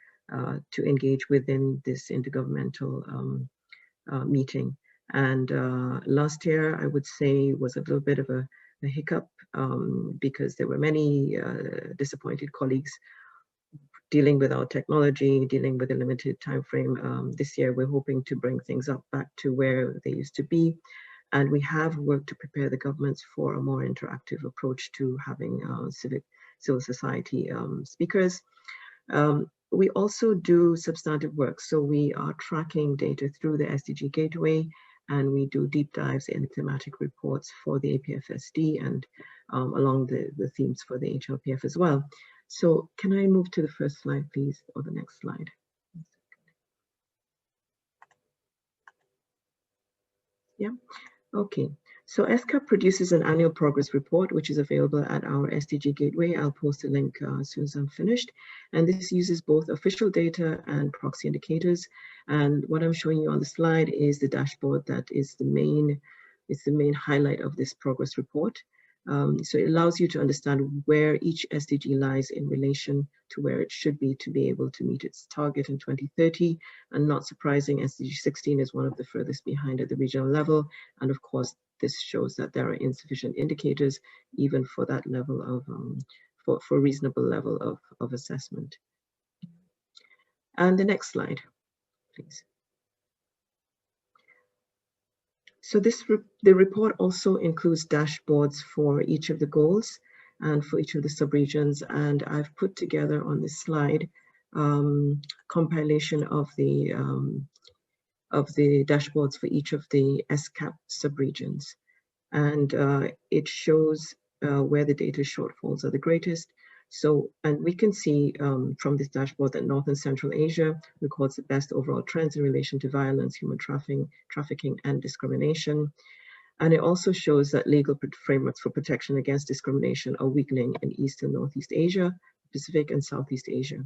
to engage within this intergovernmental meeting. And last year, I would say, was a little bit of a hiccup because there were many disappointed colleagues dealing with our technology, dealing with a limited time frame. This year, we're hoping to bring things up back to where they used to be. And we have worked to prepare the governments for a more interactive approach to having civil society speakers. We also do substantive work. So we are tracking data through the SDG Gateway, and we do deep dives in thematic reports for the APFSD and along the themes for the HLPF as well. So can I move to the first slide, please, or the next slide? Yeah, okay. So ESCAP produces an annual progress report, which is available at our SDG Gateway. I'll post a link as soon as I'm finished. And this uses both official data and proxy indicators. And what I'm showing you on the slide is the dashboard that is the main highlight of this progress report. So it allows you to understand where each SDG lies in relation to where it should be to be able to meet its target in 2030. And not surprising, SDG 16 is one of the furthest behind at the regional level. And of course, this shows that there are insufficient indicators even for that level of, for reasonable level of assessment. And the next slide, please. So the report also includes dashboards for each of the goals and for each of the subregions. And I've put together on this slide compilation of the dashboards for each of the ESCAP subregions. And it shows where the data shortfalls are the greatest. So, and we can see from this dashboard that North and Central Asia records the best overall trends in relation to violence, human trafficking, and discrimination. And it also shows that legal frameworks for protection against discrimination are weakening in East and Northeast Asia, Pacific and Southeast Asia.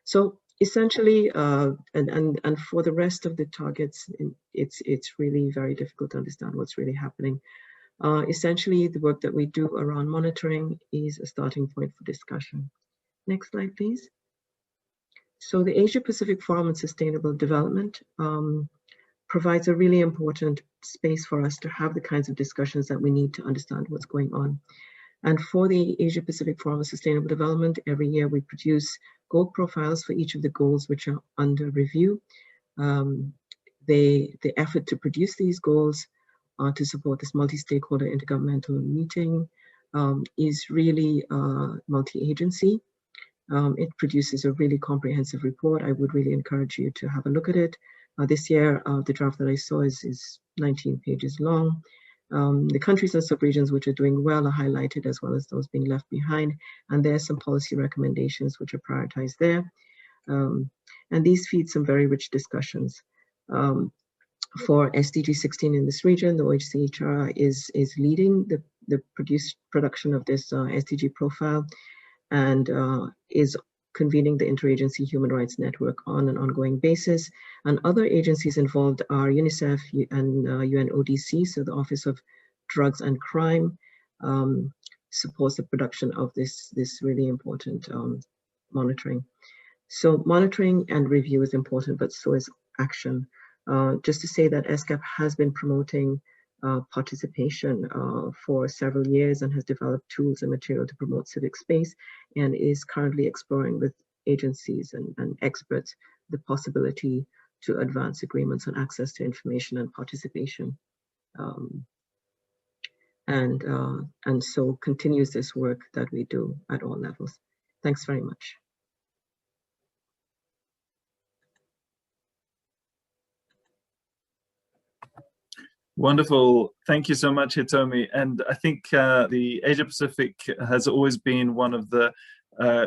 So essentially, and for the rest of the targets, it's really very difficult to understand what's really happening. Essentially, the work that we do around monitoring is a starting point for discussion. Next slide, please. So the Asia Pacific Forum on Sustainable Development provides a really important space for us to have the kinds of discussions that we need to understand what's going on. And for the Asia Pacific Forum on Sustainable Development, every year we produce goal profiles for each of the goals which are under review. The effort to produce these goals to support this multi-stakeholder intergovernmental meeting is really multi-agency. It produces a really comprehensive report. I would really encourage you to have a look at it. This year, the draft that I saw is 19 pages long. The countries and subregions which are doing well are highlighted, as well as those being left behind. And there are some policy recommendations which are prioritized there. And these feed some very rich discussions. For SDG 16 in this region, the OHCHR is leading the production of this SDG profile and is convening the Interagency Human Rights Network on an ongoing basis. And other agencies involved are UNICEF and UNODC, so the Office of Drugs and Crime supports the production of this really important monitoring. So monitoring and review is important, but so is action. Just to say that ESCAP has been promoting participation for several years and has developed tools and material to promote civic space, and is currently exploring with agencies and experts the possibility to advance agreements on access to information and participation. And so continues this work that we do at all levels. Thanks very much. Wonderful. Thank you so much, Hitomi. And I think the Asia Pacific has always been one of the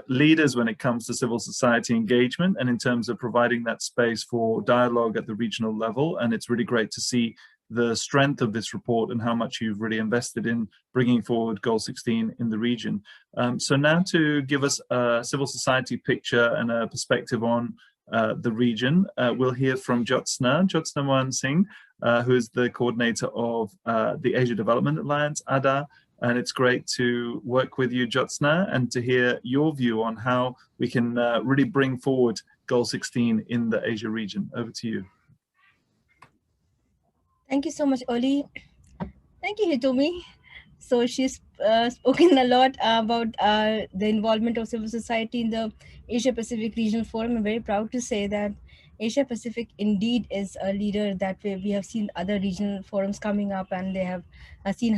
leaders when it comes to civil society engagement and in terms of providing that space for dialogue at the regional level. And it's really great to see the strength of this report and how much you've really invested in bringing forward Goal 16 in the region. So now to give us a civil society picture and a perspective on the region, we'll hear from Jyotsna Mohan Singh, who is the coordinator of the Asia Development Alliance, ADA. And it's great to work with you, Jyotsna, and to hear your view on how we can really bring forward Goal 16 in the Asia region. Over to you. Thank you so much, Oli. Thank you, Hitomi. So she's spoken a lot about the involvement of civil society in the Asia Pacific Regional Forum. I'm very proud to say that Asia Pacific indeed is a leader that way. We have seen other regional forums coming up, and they have seen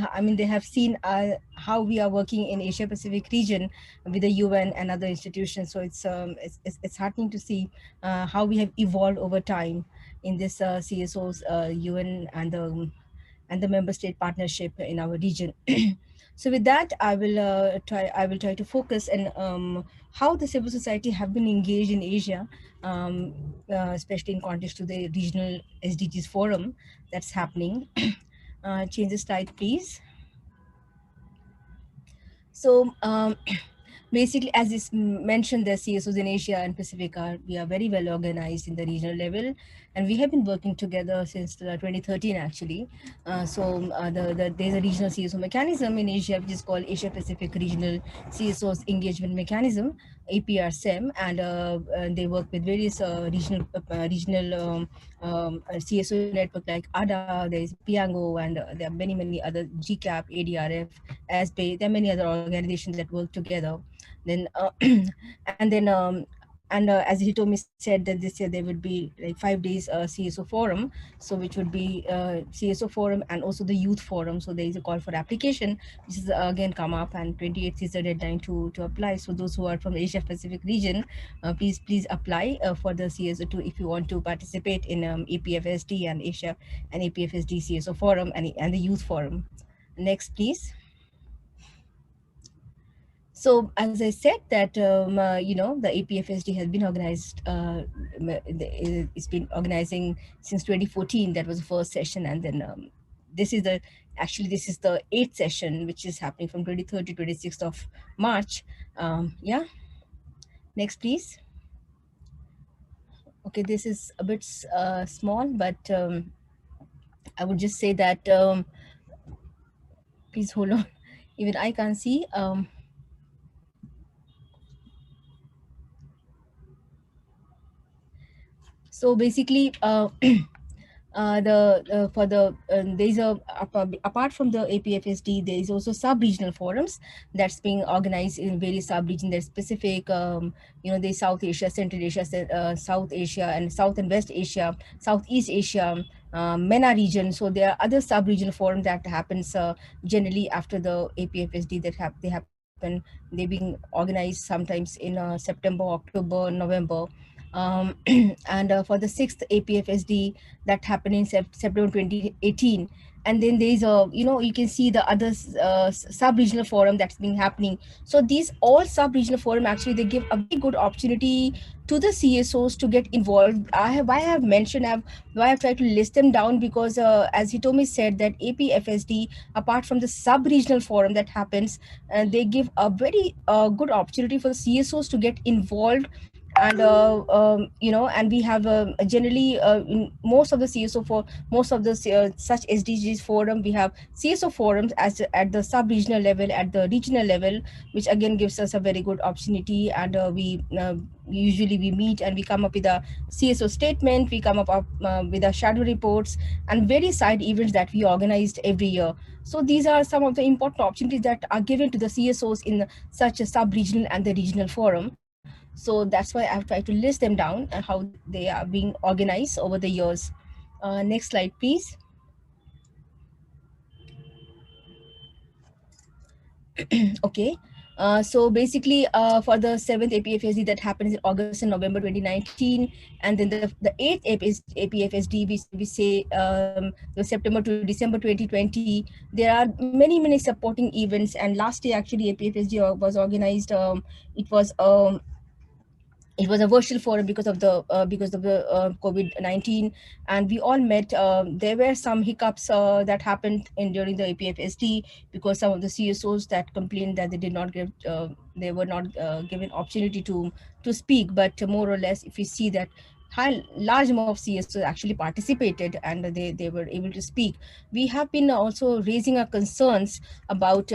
how we are working in Asia Pacific region with the UN and other institutions. So it's heartening to see how we have evolved over time in this CSOs, UN, and the member state partnership in our region. So with that, I will try to focus on how the civil society have been engaged in Asia, especially in context to the regional SDGs forum that's happening. Change the slide, please. So basically, as is mentioned, the CSOs in Asia and Pacific we are very well organized in the regional level, and we have been working together since 2013 actually. There's a regional CSO mechanism in Asia which is called Asia Pacific Regional CSOs Engagement Mechanism, APRSEM, and they work with various regional CSO network like ADA, there is Piango, and there are many other GCAP, ADRF, ASPE. There are many other organizations that work together. Then as Hitomi said, that this year there would be like 5 days CSO forum, so which would be CSO forum and also the youth forum. So there is a call for application, which is again come up, and 28th is the deadline to apply. So those who are from the Asia Pacific region, please apply for the CSO2 if you want to participate in APFSD and Asia and APFSD CSO forum and the youth forum. Next, please. So as I said that, the APFSD has been organized, it's been organizing since 2014. That was the first session. And then this is the 8th session, which is happening from 23rd to 26th of March. Yeah, next, please. Okay, this is a bit small, but I would just say that, please hold on. Even I can't see. So basically, there's apart from the APFSD, there is also sub-regional forums that's being organized in various sub-regions. There's specific, there's South Asia, Central Asia, South Asia, and South and West Asia, Southeast Asia, MENA region. So there are other sub-regional forums that happens generally after the APFSD they happen. They're being organized sometimes in September, October, November. And for the 6th APFSD that happened in September 2018. And then there's you can see the other sub-regional forum that's been happening. So these all sub-regional forum, actually, they give a very good opportunity to the CSOs to get involved. Why I have tried to list them down, because as Hitomi said, that APFSD, apart from the sub-regional forum that happens, they give a very good opportunity for the CSOs to get involved. And and we have generally in most of the CSO for most of the such SDGs forum, we have CSO forums at the sub-regional level, at the regional level, which again gives us a very good opportunity. And we usually meet and we come up with a CSO statement, we come up with a shadow reports and various side events that we organized every year. So these are some of the important opportunities that are given to the CSOs in such a sub-regional and the regional forum. So that's why I've tried to list them down and how they are being organized over the years. Next slide, please. Okay, So basically, for the 7th APFSD that happens in August and November 2019, and then the 8th APFSD, we say the September to December 2020, there are many supporting events. And last year, actually, APFSD was organized. It was a virtual forum because of the COVID-19, and we all met. There were some hiccups that happened during the APFSD, because some of the CSOs that complained that they did not give they were not given opportunity to speak. But more or less, if you see that large number of CSOs actually participated and they were able to speak. We have been also raising our concerns about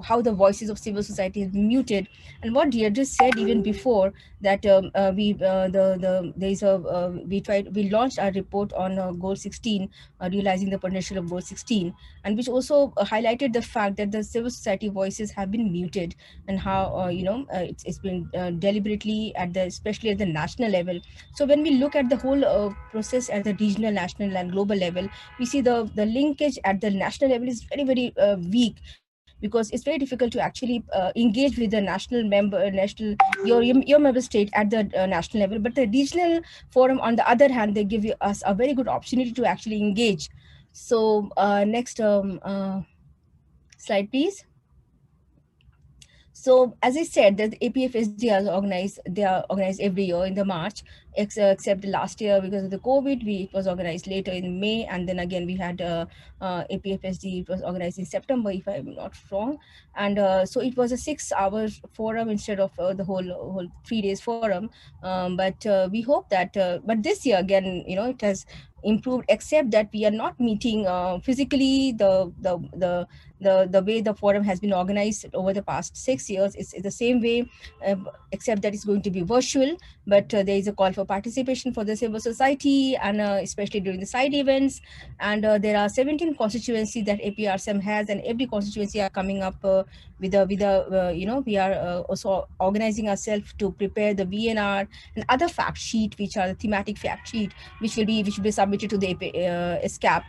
how the voices of civil society have been muted. And what Deirdre said even before, that we launched our report on goal 16, realizing the potential of goal 16, and which also highlighted the fact that the civil society voices have been muted, and how it's been deliberately especially at the national level. So when we look at the whole process at the regional, national and global level, we see the linkage at the national level is very weak, because it's very difficult to actually engage with the your member state at the national level. But the regional forum, on the other hand, they give us a very good opportunity to actually engage. So next slide, please. So as I said, the APFSD they are organized every year in the March, except last year because of the COVID, it was organized later in May, and then again we had APFSD, it was organized in September, if I'm not wrong. And so it was a 6-hour forum instead of the whole 3 days forum. But we hope that, but this year again, it has improved, except that we are not meeting physically. The way the forum has been organized over the past 6 years is the same way, except that it's going to be virtual. But there is a call for participation for the civil society, and especially during the side events. And there are 17 constituencies that APRSM has, and every constituency are coming up we are also organizing ourselves to prepare the VNR and other fact sheet, which are the thematic fact sheet, which will be submitted to the SCAP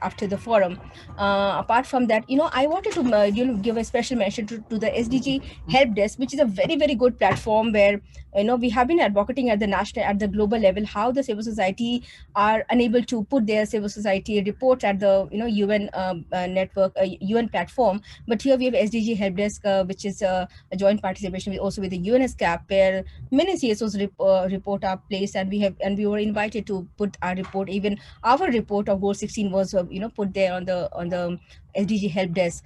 after the forum. Apart from that, I wanted to give a special mention to the SDG help desk, which is a very good platform where we have been advocating at the national, at the global level, how the civil society are unable to put their civil society reports at the UN network, UN platform. But here we have SDG help desk, which is a joint participation also with the UNSCAP, where many CSOs report are placed, and we were invited to put our report. Even our report of goal 16 was put there on the SDG help desk.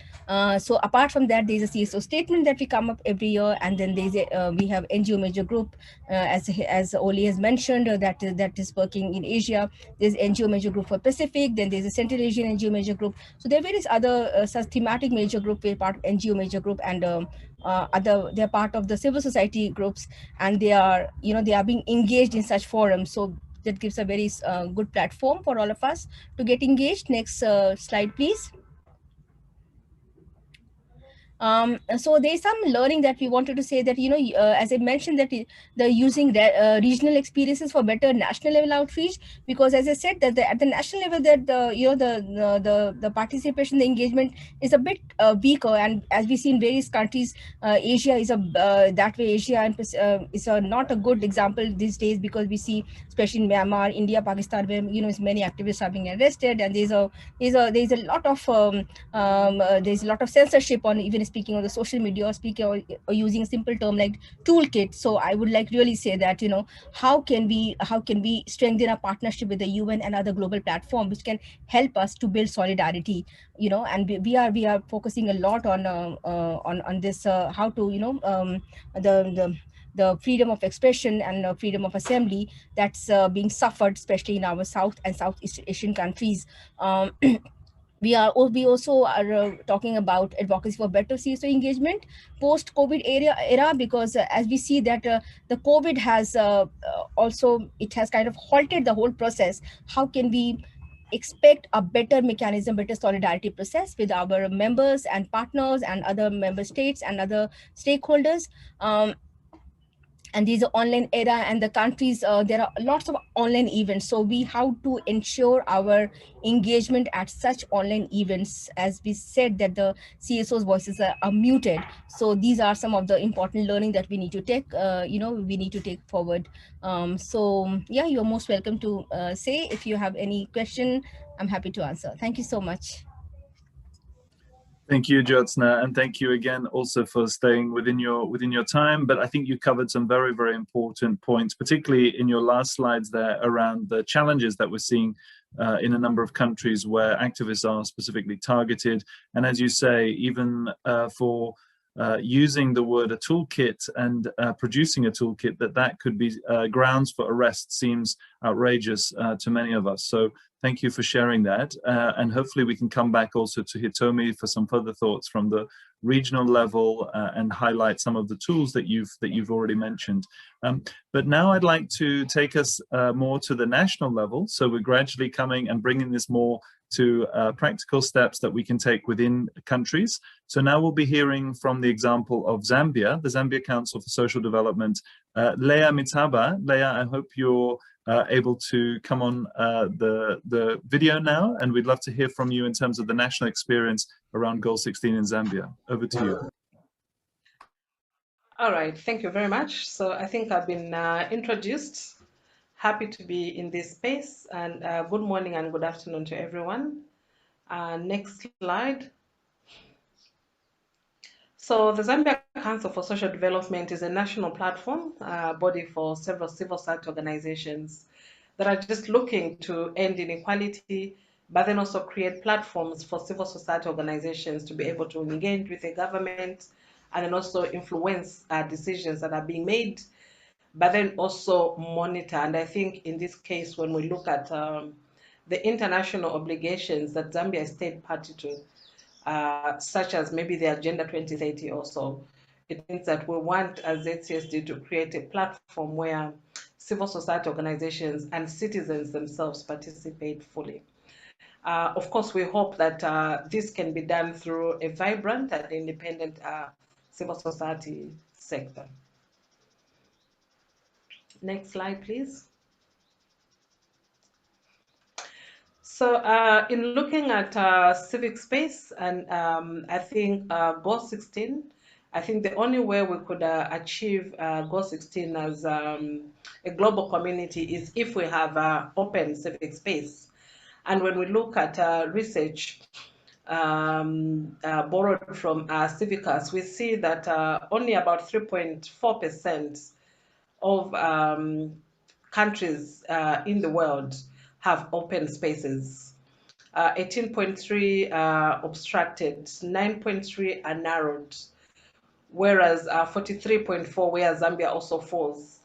So apart from that, there's a CSO statement that we come up every year, and then we have NGO major group, as Oli has mentioned, that is working in Asia. There's NGO major group for Pacific, then there's a Central Asian NGO major group. So there are various other such thematic major group. We're part of NGO major group, and they're part of the civil society groups, and they are being engaged in such forums. So that gives a very good platform for all of us to get engaged. Next slide, please. So there's some learning that we wanted to say, that as I mentioned, that the using regional experiences for better national level outreach, because as I said, that at the national level, that the participation, the engagement is a bit weaker. And as we see in various countries, Asia is that way. Asia is not a good example these days, because we see, especially in Myanmar, India, Pakistan, where many activists are being arrested, and there's a lot of censorship on even speaking on the social media, or using a simple term like toolkit. So I would like really say that how can we strengthen our partnership with the UN and other global platform, which can help us to build solidarity. And we are focusing a lot on this, how to the freedom of expression and freedom of assembly that's being suffered, especially in our South and Southeast Asian countries. We also are talking about advocacy for better CSO engagement post-COVID era, because as we see that the COVID has also, it has kind of halted the whole process. How can we expect a better mechanism, better solidarity process with our members and partners and other member states and other stakeholders? and these are online era, and the countries, there are lots of online events, so we have to ensure our engagement at such online events. As we said that the CSOs voices are muted, so these are some of the important learning that we need to take, we need to take forward. So yeah, you're most welcome to say if you have any question. I'm happy to answer. Thank you so much. Thank you, Jyotsna, and thank you again also for staying within your time. But I think you covered some very, very important points, particularly in your last slides there around the challenges that we're seeing in a number of countries where activists are specifically targeted. And as you say, even for using the word a toolkit and producing a toolkit, that could be grounds for arrest seems outrageous to many of us. So thank you for sharing that. And hopefully we can come back also to Hitomi for some further thoughts from the regional level and highlight some of the tools that you've already mentioned. But now I'd like to take us more to the national level. So we're gradually coming and bringing this more to practical steps that we can take within countries. So now we'll be hearing from the example of Zambia, the Zambia Council for Social Development. Leah Mitaba. Leah, I hope you're able to come on the video now, and we'd love to hear from you in terms of the national experience around Goal 16 in Zambia. Over to you. All right, thank you very much. So I think I've been introduced. Happy to be in this space, and good morning and good afternoon to everyone. Next slide. So the Zambia Council for Social Development is a national platform body for several civil society organizations that are just looking to end inequality, but then also create platforms for civil society organizations to be able to engage with the government and then also influence decisions that are being made, but then also monitor. And I think in this case, when we look at the international obligations that Zambia is state party to, such as maybe the Agenda 2030 also, it means that we want as ZCSD to create a platform where civil society organizations and citizens themselves participate fully. Of course, we hope that this can be done through a vibrant and independent civil society sector. Next slide, please. So in looking at civic space, and I think Goal 16, I think the only way we could achieve Goal 16 as a global community is if we have open civic space. And when we look at research borrowed from Civicus, we see that only about 3.4% of countries in the world have open spaces. 18.3 obstructed, 9.3 are narrowed, whereas 43.4, where Zambia also falls,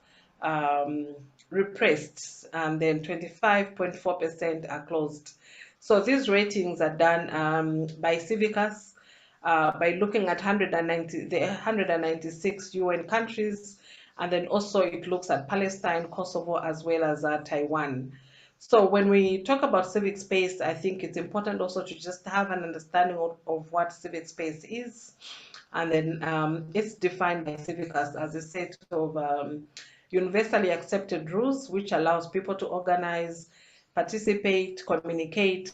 repressed, and then 25.4% are closed. So these ratings are done by Civicus by looking at the 196 UN countries, and then also it looks at Palestine, Kosovo, as well as Taiwan. So when we talk about civic space, I think it's important also to just have an understanding of what civic space is. And then it's defined by Civicus as a set of universally accepted rules which allows people to organize, participate, communicate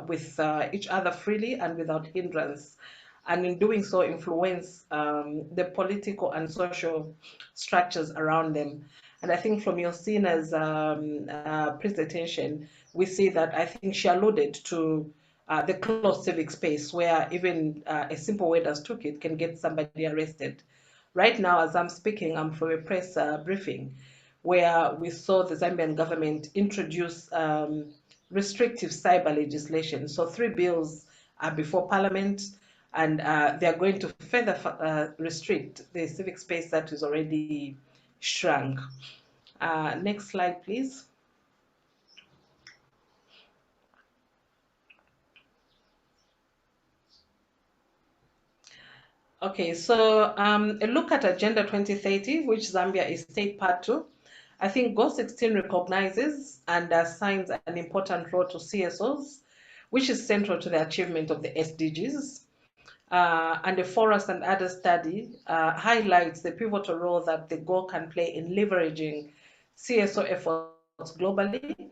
with each other freely and without hindrance, and in doing so influence the political and social structures around them. And I think from Yosina's presentation, we see that I think she alluded to the closed civic space, where even a simple word as toolkit can get somebody arrested. Right now, as I'm speaking, I'm from a press briefing where we saw the Zambian government introduce restrictive cyber legislation. So 3 bills are before Parliament, and they are going to further restrict the civic space that is already shrunk. Next slide, please. Okay, so a look at Agenda 2030, which Zambia is state part to. I think Goal 16 recognizes and assigns an important role to CSOs, which is central to the achievement of the SDGs. and the Forus and other study highlights the pivotal role that the GO can play in leveraging CSO efforts globally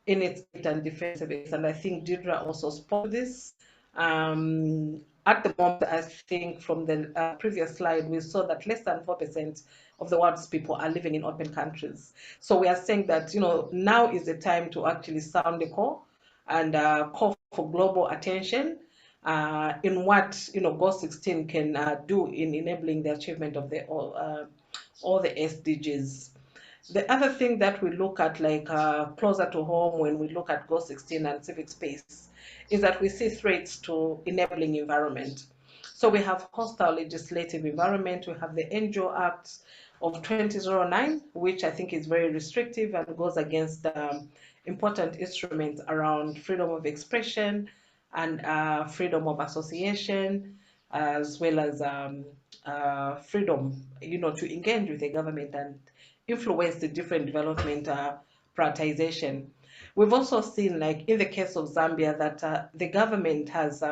in its and defensive aids. And I think Deirdre also spoke to this. At the moment, I think from the previous slide, we saw that less than 4% of the world's people are living in open countries. So we are saying that, now is the time to actually sound the call and call for global attention in what, GO 16 can do in enabling the achievement of all the SDGs. The other thing that we look at, like closer to home when we look at GO 16 and civic space, is that we see threats to enabling environment. So we have hostile legislative environment, we have the NGO Act of 2009, which I think is very restrictive and goes against important instruments around freedom of expression and freedom of association, as well as freedom, to engage with the government and influence the different development prioritization. We've also seen, like in the case of Zambia, that the government has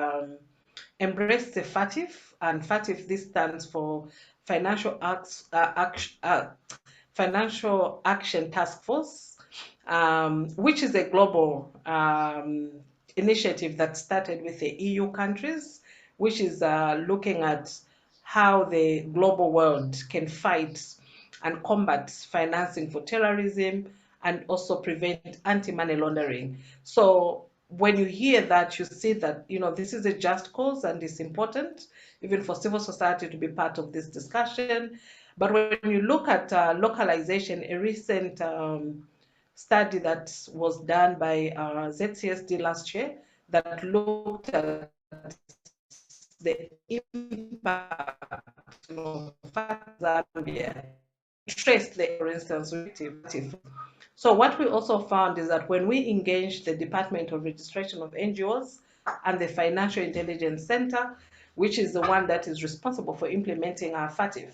embraced the FATF, and FATF, this stands for Financial Action Task Force, which is a global initiative that started with the EU countries, which is looking at how the global world can fight and combat financing for terrorism and also prevent anti-money laundering. So when you hear that, you see that, this is a just cause and it's important even for civil society to be part of this discussion. But when you look at localization, a recent study that was done by ZCSD last year that looked at the impact of Zambia, traced the, for instance, so what we also found is that when we engaged the Department of Registration of NGOs and the Financial Intelligence Center, which is the one that is responsible for implementing our FATF,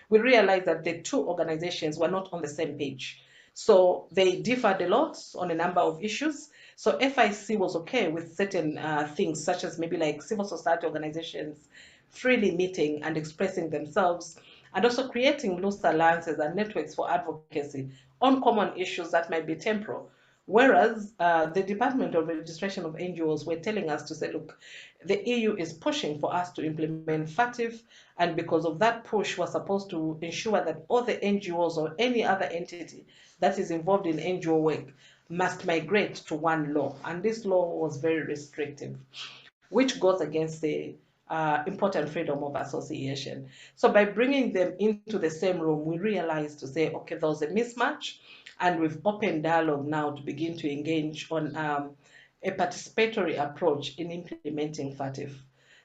we realized that the two organizations were not on the same page. So they differed a lot on a number of issues. So FIC was okay with certain things, such as maybe like civil society organizations freely meeting and expressing themselves, and also creating loose alliances and networks for advocacy on common issues that might be temporal. Whereas the Department of Registration of NGOs were telling us to say, look, the EU is pushing for us to implement FATF, and because of that push, we're supposed to ensure that all the NGOs or any other entity that is involved in NGO work must migrate to one law. And this law was very restrictive, which goes against the important freedom of association. So by bringing them into the same room, we realized to say, okay, there was a mismatch, and we've opened dialogue now to begin to engage on a participatory approach in implementing FATF.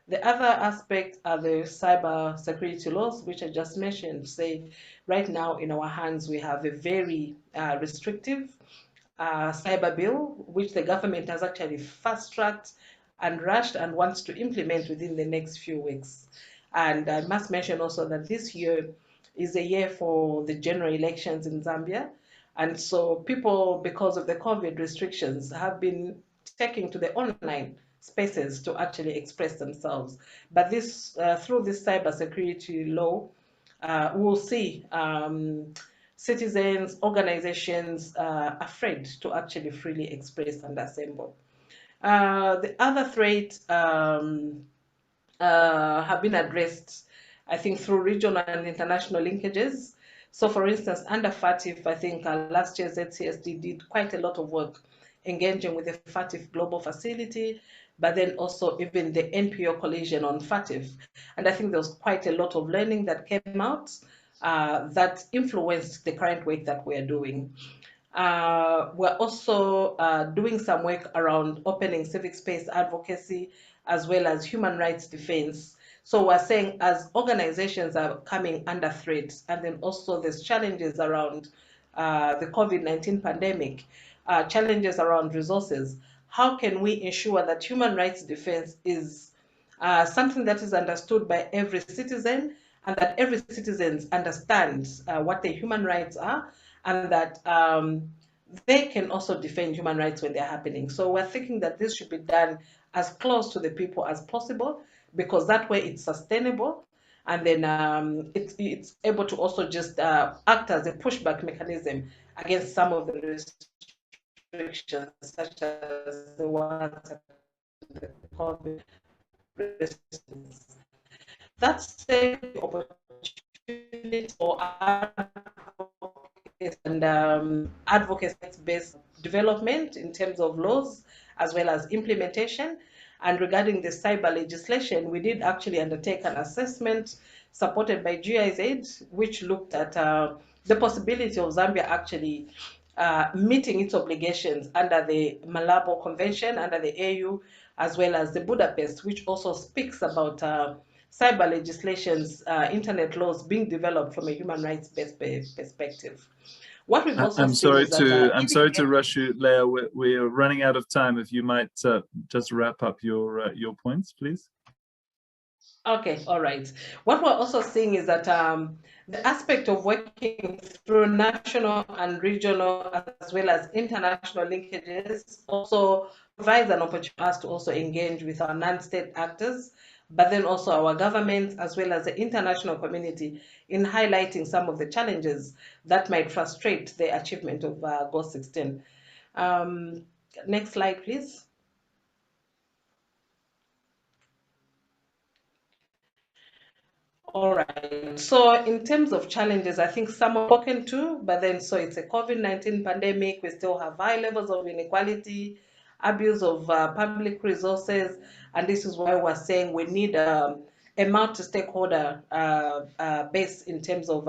The other aspect are the cyber security laws, which I just mentioned. Say, right now in our hands, we have a very restrictive cyber bill, which the government has actually fast-tracked and rushed and wants to implement within the next few weeks. And I must mention also that this year is a year for the general elections in Zambia. And so people, because of the COVID restrictions, have been taking to the online spaces to actually express themselves. But this, through this cybersecurity law, we'll see citizens, organizations afraid to actually freely express and assemble. The other threats have been addressed, I think, through regional and international linkages. So for instance, under FATF, I think last year ZCSD did quite a lot of work engaging with the FATF Global Facility, but then also even the NPO Coalition on FATF. And I think there was quite a lot of learning that came out that influenced the current work that we're doing. We're also doing some work around opening civic space advocacy as well as human rights defense. So we're saying as organizations are coming under threat, and then also there's challenges around the COVID-19 pandemic, challenges around resources, how can we ensure that human rights defense is something that is understood by every citizen, and that every citizen understands what their human rights are, and that they can also defend human rights when they're happening. So we're thinking that this should be done as close to the people as possible, because that way it's sustainable, and then it's able to also just act as a pushback mechanism against some of the restrictions, such as the ones that the COVID restrictions. That's the opportunity for advocacy-based development in terms of laws as well as implementation. And regarding the cyber legislation, we did actually undertake an assessment supported by GIZ, which looked at the possibility of Zambia actually meeting its obligations under the Malabo Convention, under the AU, as well as the Budapest, which also speaks about cyber legislations, internet laws being developed from a human rights perspective. What we've also seen is that I'm sorry to rush you, Leah. We're running out of time. If you might just wrap up your points, please. Okay, all right. What we're also seeing is that the aspect of working through national and regional as well as international linkages also provides an opportunity for us to also engage with our non-state actors, but then also our governments as well as the international community in highlighting some of the challenges that might frustrate the achievement of Goal 16. Next slide, please. All right. So in terms of challenges, I think some are spoken to, but then so it's a COVID-19 pandemic. We still have high levels of inequality, abuse of public resources, and this is why we're saying we need a multi-stakeholder base in terms of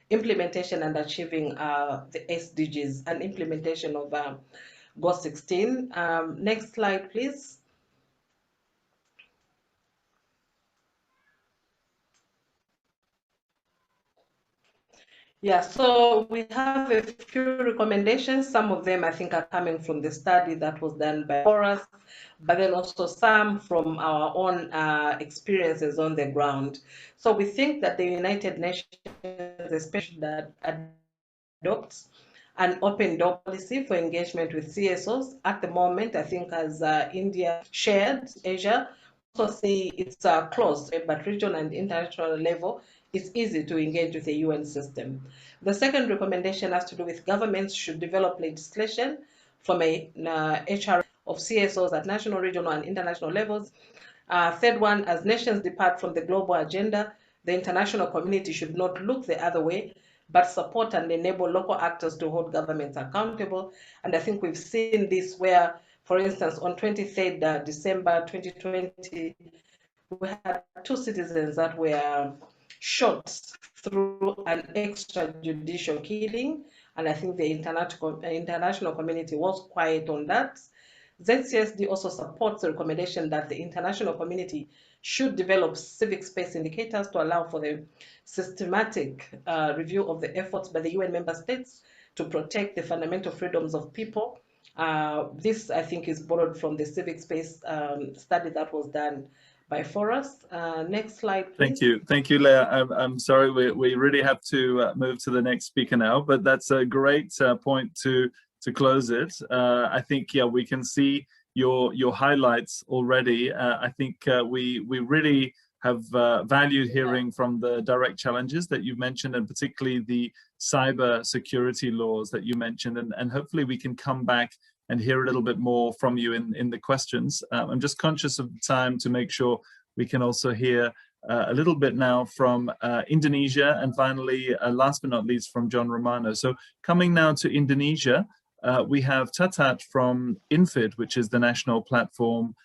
implementation and achieving the SDGs and implementation of Goal 16. Next slide, please. Yeah, so we have a few recommendations. Some of them I think are coming from the study that was done by Forus, but then also some from our own experiences on the ground. So we think that the United Nations, especially that adopts an open door policy for engagement with CSOs. At the moment, I think as India shared, Asia, also see it's close, but regional and international level, it's easy to engage with the UN system. The second recommendation has to do with governments should develop legislation from a HR of CSOs at national, regional, and international levels. Third one, as nations depart from the global agenda, the international community should not look the other way, but support and enable local actors to hold governments accountable. And I think we've seen this where, for instance, on 23rd December 2020, we had 2 citizens that were shot through an extrajudicial killing, and I think the international community was quiet on that. ZCSD also supports the recommendation that the international community should develop civic space indicators to allow for the systematic review of the efforts by the UN member states to protect the fundamental freedoms of people. This, I think, is borrowed from the civic space study that was done by Forus. Next slide, please. Thank you, Leah. I'm sorry, we really have to move to the next speaker now, but that's a great point to close it. I think, yeah, we can see your highlights already. I think we really have valued hearing from the direct challenges that you've mentioned, and particularly the cyber security laws that you mentioned, and hopefully we can come back and hear a little bit more from you in the questions. I'm just conscious of the time to make sure we can also hear a little bit now from Indonesia, and finally, last but not least, from John Romano. So coming now to Indonesia, we have Tatat from INFID, which is the national platform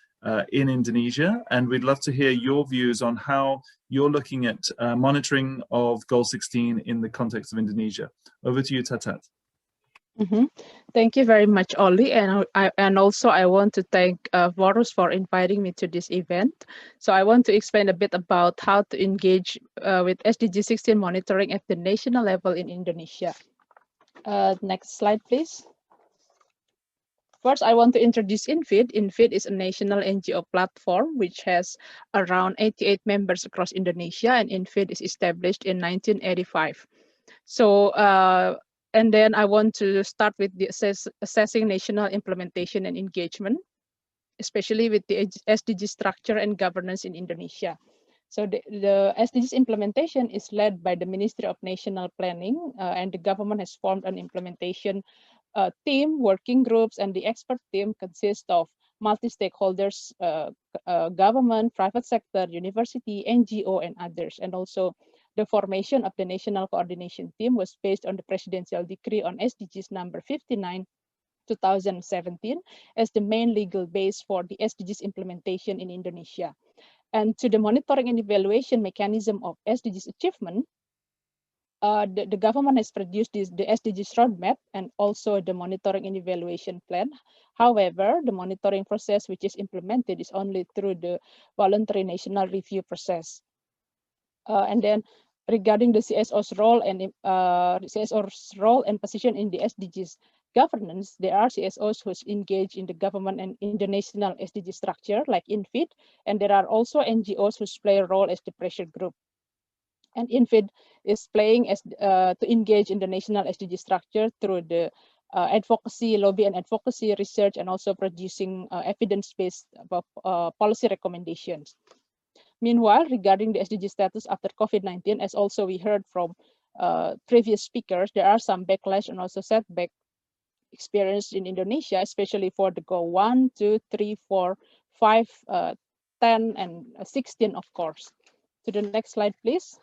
in Indonesia, and we'd love to hear your views on how you're looking at monitoring of Goal 16 in the context of Indonesia. Over to you, Tatat. Thank you very much, Ollie, and also I want to thank Forus for inviting me to this event. So I want to explain a bit about how to engage with SDG 16 monitoring at the national level in Indonesia. Next slide, please. First, I want to introduce INFID. INFID is a national NGO platform which has around 88 members across Indonesia, and INFID is established in 1985. So, and then I want to start with the assessing national implementation and engagement. especially with the SDG structure and governance in Indonesia. So the SDGs implementation is led by the Ministry of National Planning, and the government has formed an implementation team, working groups, and the expert team consists of multi-stakeholders, government, private sector, university, NGO, and others. And also the formation of the National Coordination Team was based on the Presidential Decree on SDGs number 59, 2017, as the main legal base for the SDGs implementation in Indonesia. And to the monitoring and evaluation mechanism of SDGs achievement, the government has produced the SDGs roadmap and also the monitoring and evaluation plan. However, the monitoring process which is implemented is only through the voluntary national review process. And then regarding the CSO's role and position in the SDGs governance, there are CSOs who engage in the government and in the national SDG structure like INFID, and there are also NGOs who play a role as the pressure group. And INFID is playing as to engage in the national SDG structure through the advocacy, lobby and advocacy research, and also producing evidence-based policy recommendations. Meanwhile, regarding the SDG status after COVID-19, as also we heard from previous speakers, there are some backlash and also setback experienced in Indonesia, especially for the goal 1, 2, 3, 4, 5, 10, and 16, of course. To the next slide, please.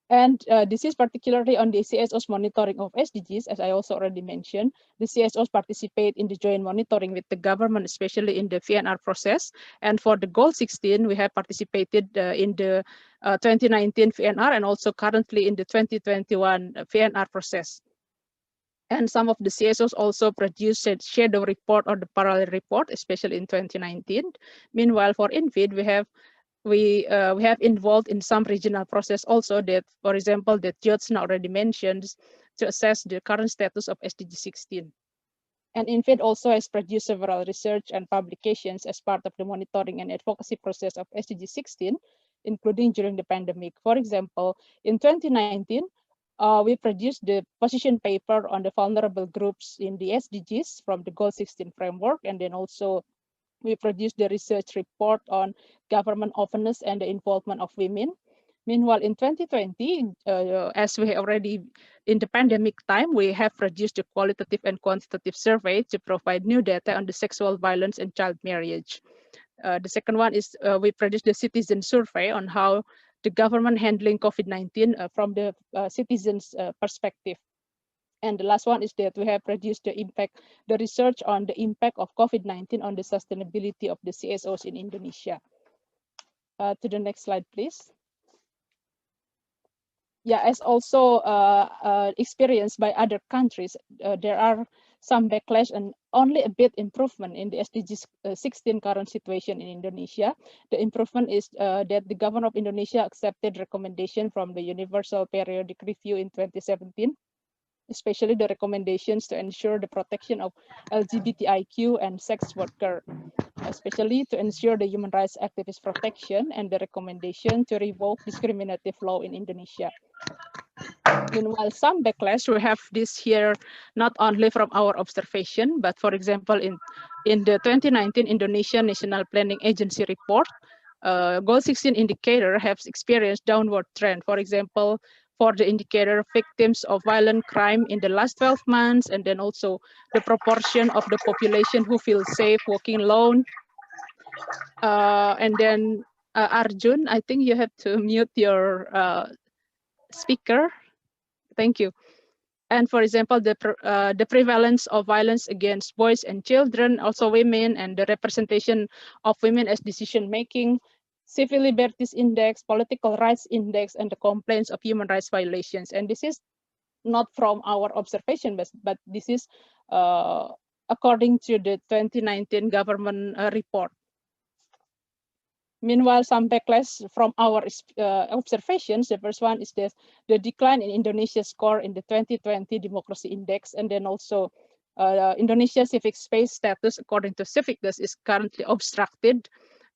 And this is particularly on the CSOs monitoring of SDGs, as I also already mentioned. The CSOs participate in the joint monitoring with the government, especially in the VNR process. And for the goal 16, we have participated in the 2019 VNR and also currently in the 2021 VNR process. And some of the CSOs also produced a shadow report or the parallel report, especially in 2019. Meanwhile, for INFID, we have involved in some regional process also that, for example, that Jyotsna already mentioned, to assess the current status of SDG 16. And INFID also has produced several research and publications as part of the monitoring and advocacy process of SDG 16, including during the pandemic. For example, in 2019, we produced the position paper on the vulnerable groups in the SDGs from the Goal 16 framework, and then also we produced the research report on government openness and the involvement of women. Meanwhile, in 2020, as we already in the pandemic time, we have produced a qualitative and quantitative survey to provide new data on the sexual violence and child marriage. The second one is we produced the citizen survey on how the government handling COVID-19 from the citizens' perspective. And the last one is that we have produced the research on the impact of COVID-19 on the sustainability of the CSOs in Indonesia. To the next slide, please. Yeah, as also experienced by other countries, there are some backlash and only a bit improvement in the SDG 16 current situation in Indonesia. The improvement is that the government of Indonesia accepted recommendation from the Universal Periodic Review in 2017, especially the recommendations to ensure the protection of LGBTIQ and sex worker, especially to ensure the human rights activist protection, and the recommendation to revoke discriminative law in Indonesia. Meanwhile, some backlash, we have this here not only from our observation, but for example, in the 2019 Indonesian National Planning Agency report, Goal 16 indicator has experienced downward trend. For example, for the indicator victims of violent crime in the last 12 months, and then also the proportion of the population who feel safe walking alone. And then Arjun, I think you have to mute your speaker. Thank you. And for example, the prevalence of violence against boys and children, also women, and the representation of women as decision-making, civil liberties index, political rights index, and the complaints of human rights violations. And this is not from our observation, but this is according to the 2019 government report. Meanwhile, some backlash from our observations. The first one is the decline in Indonesia's score in the 2020 Democracy Index, and then also Indonesia's civic space status according to Civicus is currently obstructed.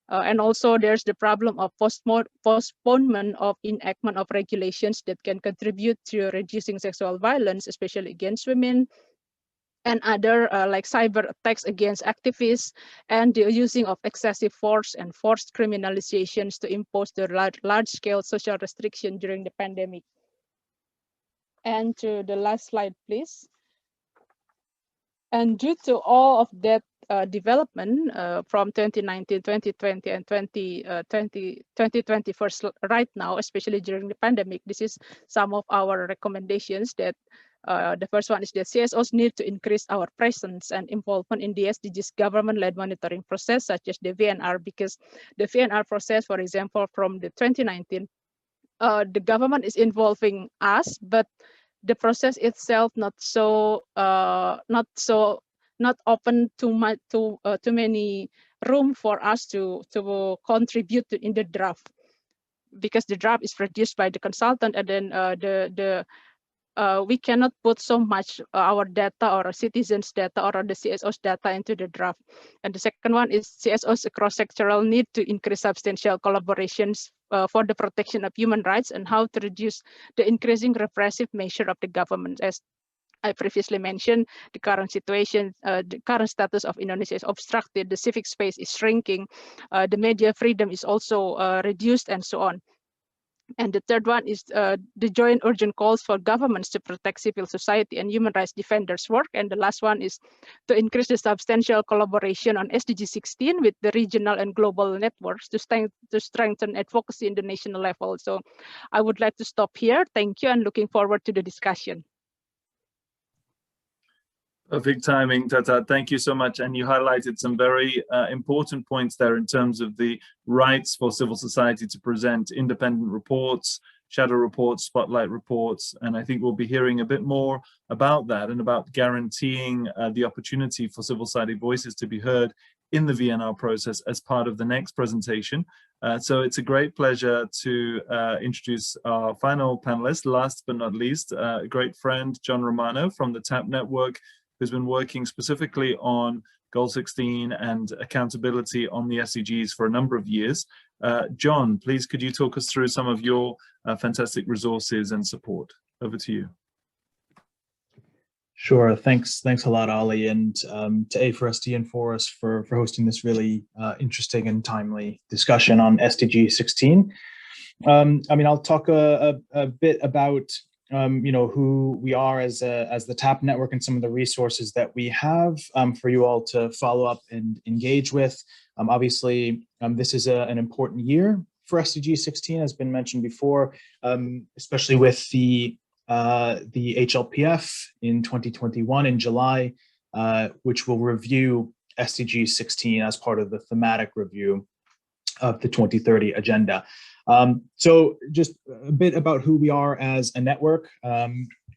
And also there's the problem of postponement of enactment of regulations that can contribute to reducing sexual violence, especially against women. and other like cyber attacks against activists, and the using of excessive force and forced criminalizations to impose the large-scale social restriction during the pandemic. And to the last slide, please. And due to all of that development from 2019, 2020, and 2021 right now, especially during the pandemic, this is some of our recommendations that the first one is that CSOs need to increase our presence and involvement in the SDGs government-led monitoring process, such as the VNR, because the VNR process, for example, from the 2019, the government is involving us, but the process itself not open too many room for us to contribute in the draft, because the draft is produced by the consultant, and then we cannot put so much our data or citizens' data or the CSOs' data into the draft. And the second one is CSOs cross-sectoral need to increase substantial collaborations for the protection of human rights and how to reduce the increasing repressive measure of the government. As I previously mentioned, the current situation, the current status of Indonesia is obstructed, the civic space is shrinking, the media freedom is also reduced, and so on. And the third one is the joint urgent calls for governments to protect civil society and human rights defenders' work. And the last one is to increase the substantial collaboration on SDG 16 with the regional and global networks to strengthen advocacy in the national level. So I would like to stop here. Thank you, and looking forward to the discussion. Perfect timing, Tata. Thank you so much. And you highlighted some very important points there in terms of the rights for civil society to present independent reports, shadow reports, spotlight reports. And I think we'll be hearing a bit more about that and about guaranteeing the opportunity for civil society voices to be heard in the VNR process as part of the next presentation. So it's a great pleasure to introduce our final panelist, last but not least, a great friend, John Romano from the TAP Network, who's been working specifically on Goal 16 and accountability on the SDGs for a number of years. John, please, could you talk us through some of your fantastic resources and support? Over to you. Sure, thanks a lot, Ali, and to A4SD and Forus for hosting this really interesting and timely discussion on SDG 16. I mean, I'll talk a bit about who we are as the TAP network and some of the resources that we have for you all to follow up and engage with. Obviously, this is an important year for SDG 16, as been mentioned before, especially with the HLPF in 2021 in July, which will review SDG 16 as part of the thematic review of the 2030 agenda. So just a bit about who we are as a network.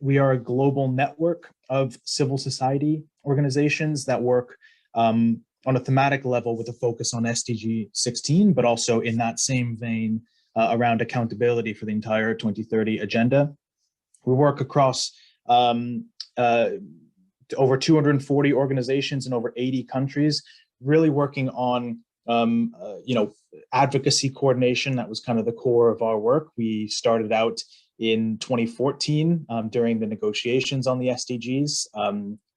We are a global network of civil society organizations that work on a thematic level with a focus on SDG 16, but also in that same vein around accountability for the entire 2030 agenda. We work across over 240 organizations in over 80 countries, really working on advocacy coordination. That was kind of the core of our work. We started out in 2014 during the negotiations on the SDGs,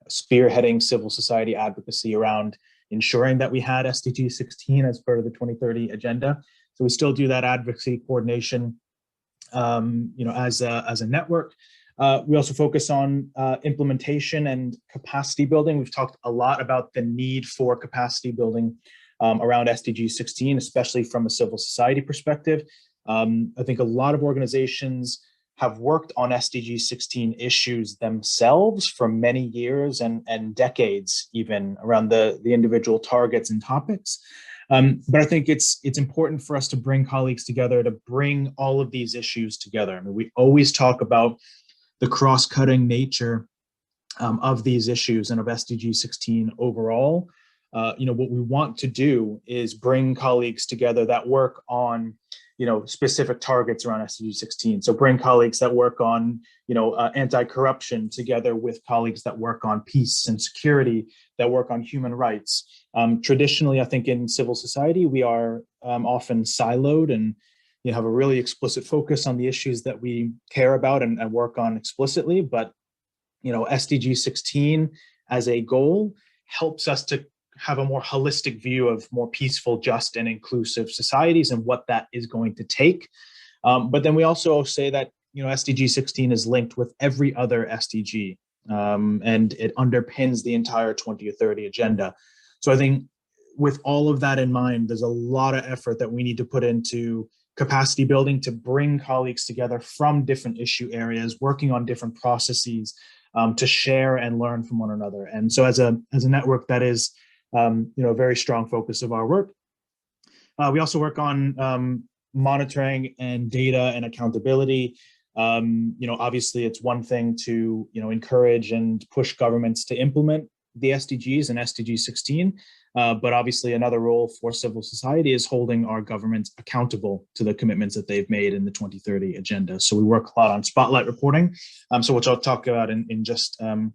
spearheading civil society advocacy around ensuring that we had SDG 16 as part of the 2030 agenda. So we still do that advocacy coordination, as a network. We also focus on implementation and capacity building. We've talked a lot about the need for capacity building around SDG 16, especially from a civil society perspective. I think a lot of organizations have worked on SDG 16 issues themselves for many years and decades, even around the individual targets and topics. But I think it's important for us to bring colleagues together, to bring all of these issues together. I mean, we always talk about the cross-cutting nature of these issues and of SDG 16 overall. What we want to do is bring colleagues together that work on, specific targets around SDG 16. So bring colleagues that work on, anti-corruption together with colleagues that work on peace and security, that work on human rights. Traditionally, I think in civil society, we are often siloed and have a really explicit focus on the issues that we care about and work on explicitly. But SDG 16 as a goal helps us to have a more holistic view of more peaceful, just, and inclusive societies and what that is going to take. But then we also say that, SDG 16 is linked with every other SDG, and it underpins the entire 2030 agenda. So I think with all of that in mind, there's a lot of effort that we need to put into capacity building to bring colleagues together from different issue areas, working on different processes, to share and learn from one another. And so as a network, that is a very strong focus of our work. We also work on monitoring and data and accountability. Obviously it's one thing to, encourage and push governments to implement the SDGs and SDG 16, but obviously another role for civil society is holding our governments accountable to the commitments that they've made in the 2030 agenda. So we work a lot on spotlight reporting, so which I'll talk about in just a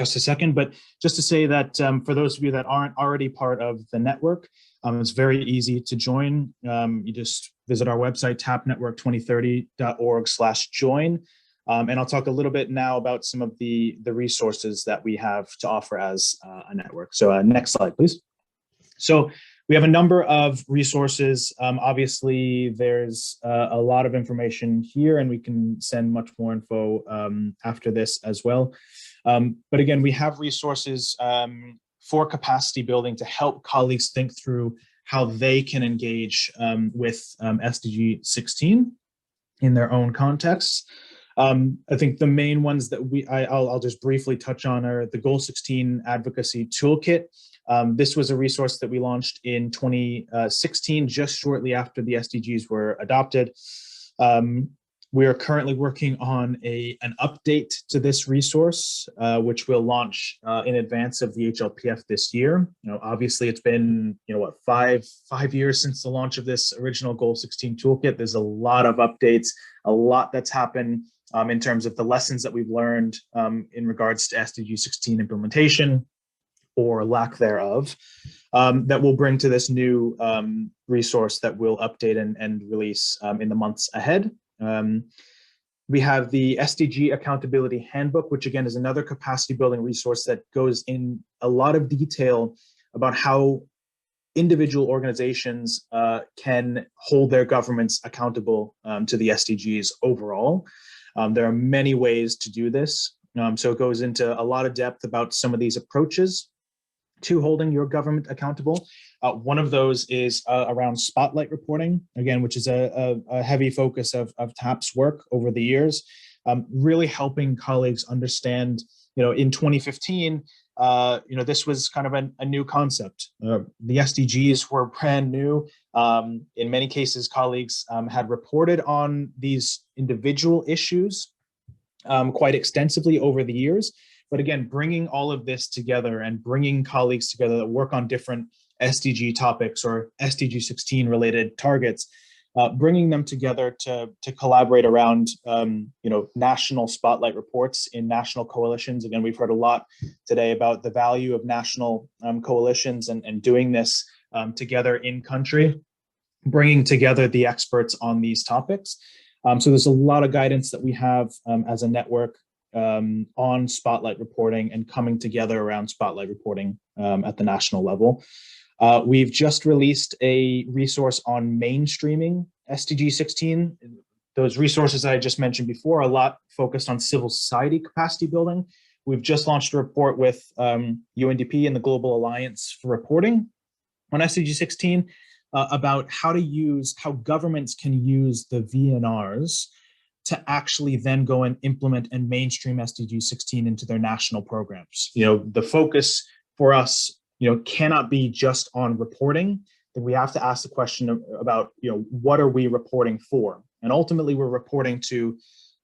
second. But just to say that for those of you that aren't already part of the network, it's very easy to join. You just visit our website, tapnetwork2030.org/join. And I'll talk a little bit now about some of the resources that we have to offer as a network. So next slide, please. So we have a number of resources. Obviously, there's a lot of information here, and we can send much more info after this as well. But again, we have resources for capacity building to help colleagues think through how they can engage with SDG 16 in their own contexts. I think the main ones that I'll just briefly touch on are the Goal 16 Advocacy Toolkit. This was a resource that we launched in 2016, just shortly after the SDGs were adopted. We are currently working on an update to this resource, which will launch in advance of the HLPF this year. Obviously it's been, five years since the launch of this original Goal 16 Toolkit. There's a lot of updates, a lot that's happened in terms of the lessons that we've learned in regards to SDG 16 implementation or lack thereof, that we'll bring to this new resource that we'll update and release in the months ahead. We have the SDG Accountability Handbook, which again is another capacity building resource that goes in a lot of detail about how individual organizations can hold their governments accountable to the SDGs overall. There are many ways to do this. So it goes into a lot of depth about some of these approaches to holding your government accountable. One of those is around spotlight reporting, again, which is a heavy focus of TAP's work over the years, really helping colleagues understand, in 2015, this was kind of a new concept. The SDGs were brand new. In many cases, colleagues had reported on these individual issues quite extensively over the years. But again, bringing all of this together and bringing colleagues together that work on different SDG topics or SDG 16 related targets, bringing them together to collaborate around, national spotlight reports in national coalitions. Again, we've heard a lot today about the value of national coalitions and doing this together in country, bringing together the experts on these topics. So there's a lot of guidance that we have as a network on spotlight reporting and coming together around spotlight reporting at the national level. We've just released a resource on mainstreaming SDG 16. Those resources I just mentioned before are a lot focused on civil society capacity building. We've just launched a report with UNDP and the Global Alliance for Reporting on SDG 16 about how governments can use the VNRs to actually then go and implement and mainstream SDG 16 into their national programs. The focus for us, cannot be just on reporting. Then we have to ask the question about, what are we reporting for? And ultimately we're reporting to,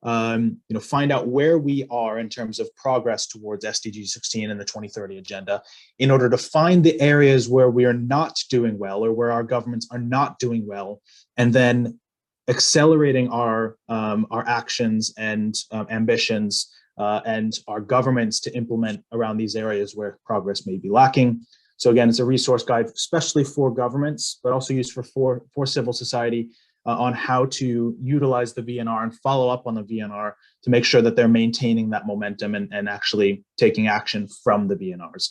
find out where we are in terms of progress towards SDG 16 and the 2030 agenda, in order to find the areas where we are not doing well or where our governments are not doing well, and then accelerating our actions and ambitions and our governments to implement around these areas where progress may be lacking. So again, it's a resource guide, especially for governments, but also used for civil society on how to utilize the VNR and follow up on the VNR to make sure that they're maintaining that momentum and actually taking action from the VNRs.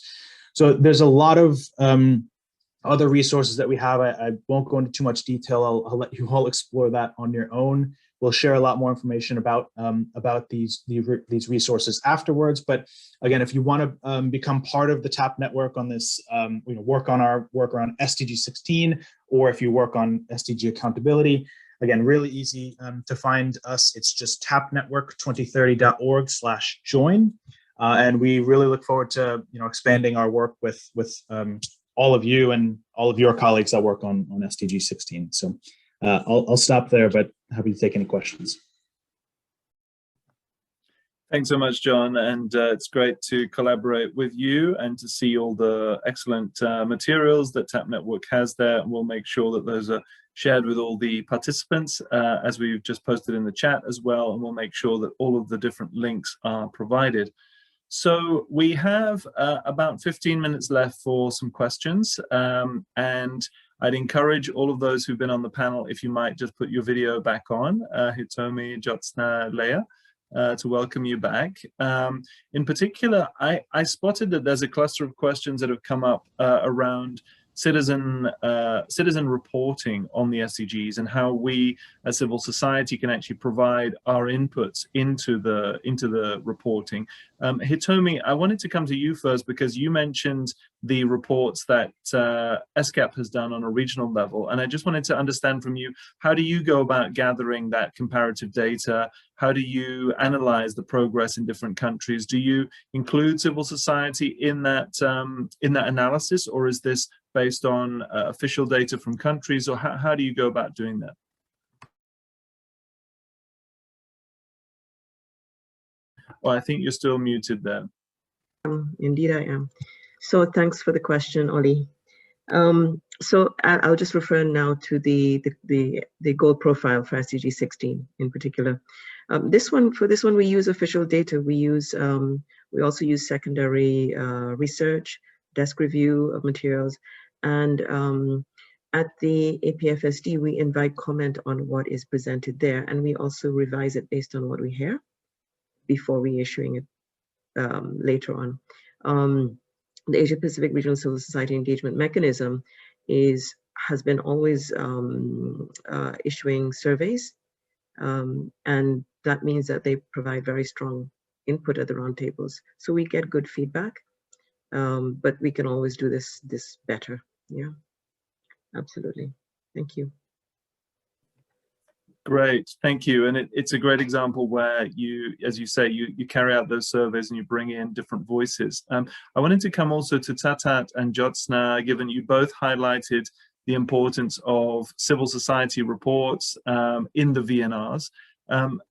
So there's a lot of other resources that we have. I won't go into too much detail. I'll let you all explore that on your own. We'll share a lot more information about these resources afterwards. But again, if you want to become part of the TAP network on this, work around SDG 16, or if you work on SDG accountability, again, really easy to find us. It's just tapnetwork2030.org/join, and we really look forward to expanding our work with all of you and all of your colleagues that work on SDG 16. So I'll stop there, but happy to take any questions. Thanks so much, John. And it's great to collaborate with you and to see all the excellent materials that TAP Network has there. And we'll make sure that those are shared with all the participants, as we've just posted in the chat as well. And we'll make sure that all of the different links are provided. So we have about 15 minutes left for some questions, and I'd encourage all of those who've been on the panel, if you might just put your video back on, Hitomi, Jyotsna, Leah, to welcome you back. In particular, I spotted that there's a cluster of questions that have come up around citizen reporting on the SDGs and how we as civil society can actually provide our inputs into the reporting. Hitomi, I wanted to come to you first because you mentioned the reports that ESCAP has done on a regional level, and I just wanted to understand from you, how do you go about gathering that comparative data? How do you analyze the progress in different countries? Do you include civil society in that analysis, or is this based on official data from countries, or how do you go about doing that? Well, I think you're still muted there. Indeed, I am. So thanks for the question, Ollie. So I'll just refer now to the goal profile for SDG 16 in particular. For this one, we use official data. We also use secondary research, desk review of materials, and at the APFSD, we invite comment on what is presented there, and we also revise it based on what we hear before reissuing it later on. The Asia Pacific Regional Civil Society Engagement Mechanism has been always issuing surveys, and that means that they provide very strong input at the roundtables. So we get good feedback, but we can always do this better. Yeah, absolutely. Thank you. Great, thank you. And it's a great example where you, as you say, you carry out those surveys and you bring in different voices. I wanted to come also to Tatat and Jyotsna, given you both highlighted the importance of civil society reports in the VNRs.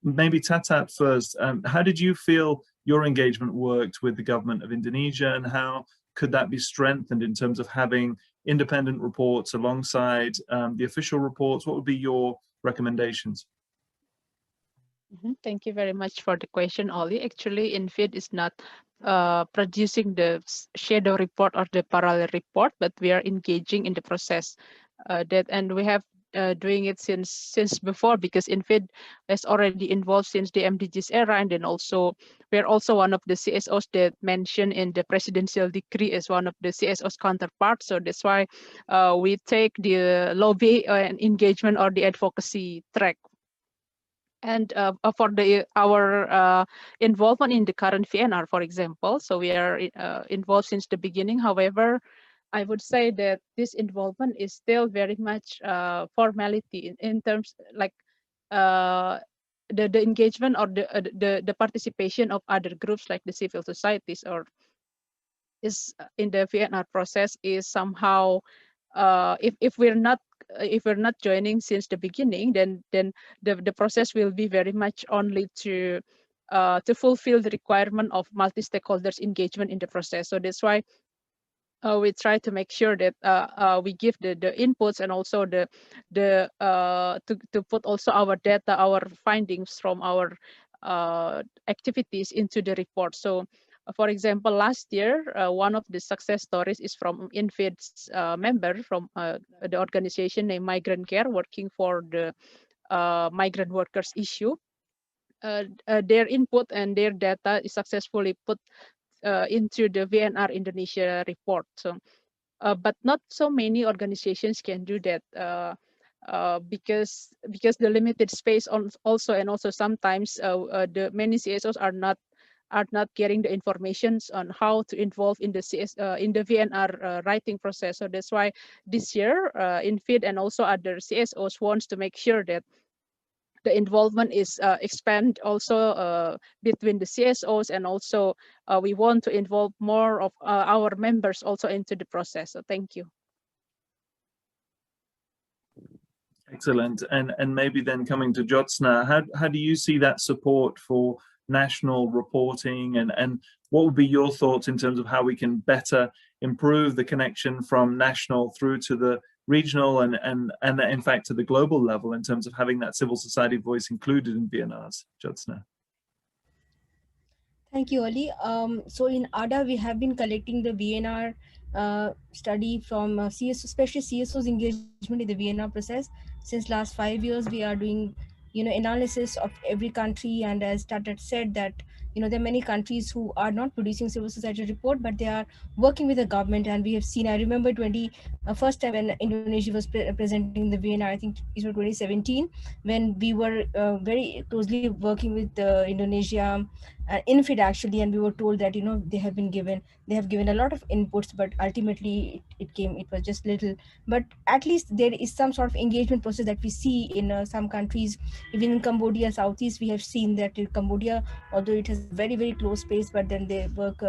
Maybe Tatat first, how did you feel your engagement worked with the government of Indonesia, and how could that be strengthened in terms of having independent reports alongside the official reports? What would be your recommendations? Thank you very much for the question, Ollie. Actually, INVID is not producing the shadow report or the parallel report, but we are engaging in the process and we have doing it since before, because INVID is already involved since the MDGs era, and then also we're also one of the CSOs that mentioned in the presidential decree as one of the CSOs counterparts. So that's why we take the lobby and engagement or the advocacy track. And for our involvement in the current VNR, for example, so we are involved since the beginning. However, I would say that this involvement is still very much formality in terms like the engagement or the participation of other groups like the civil societies or is in the VNR process is somehow if we're not joining since the beginning, then the process will be very much only to fulfill the requirement of multi-stakeholders engagement in the process. So that's why we try to make sure that we give the inputs and also to put also our data, our findings from our activities into the report. So For example, last year, one of the success stories is from INFID's member from the organization named Migrant Care, working for the migrant workers issue. Their input and their data is successfully put into the VNR Indonesia report. So, but not so many organizations can do that because the limited space also, and also sometimes the many CSOs are not getting the information on how to involve in the in the VNR writing process. So that's why this year INFID and also other CSOs wants to make sure that the involvement is expand also between the CSOs, and also we want to involve more of our members also into the process. So thank you. Excellent. And maybe then coming to Jyotsna, how do you see that support for national reporting, and what would be your thoughts in terms of how we can better improve the connection from national through to the regional and in fact to the global level in terms of having that civil society voice included in VNRs? Jyotsna. Thank you, Ali. So in ADA, we have been collecting the VNR study from CSOs, especially CSOs engagement in the VNR process. Since last 5 years, we are doing, analysis of every country. And as Tatat said that, there are many countries who are not producing civil society report, but they are working with the government. And we have seen, I remember first time when Indonesia was presenting the VNR, I think it was 2017, when we were very closely working with Indonesia, INFID actually, and we were told that they have given a lot of inputs, but ultimately it was just little. But at least there is some sort of engagement process that we see in some countries. Even in Cambodia, Southeast, we have seen that in Cambodia, although it has very, very close space, but then they work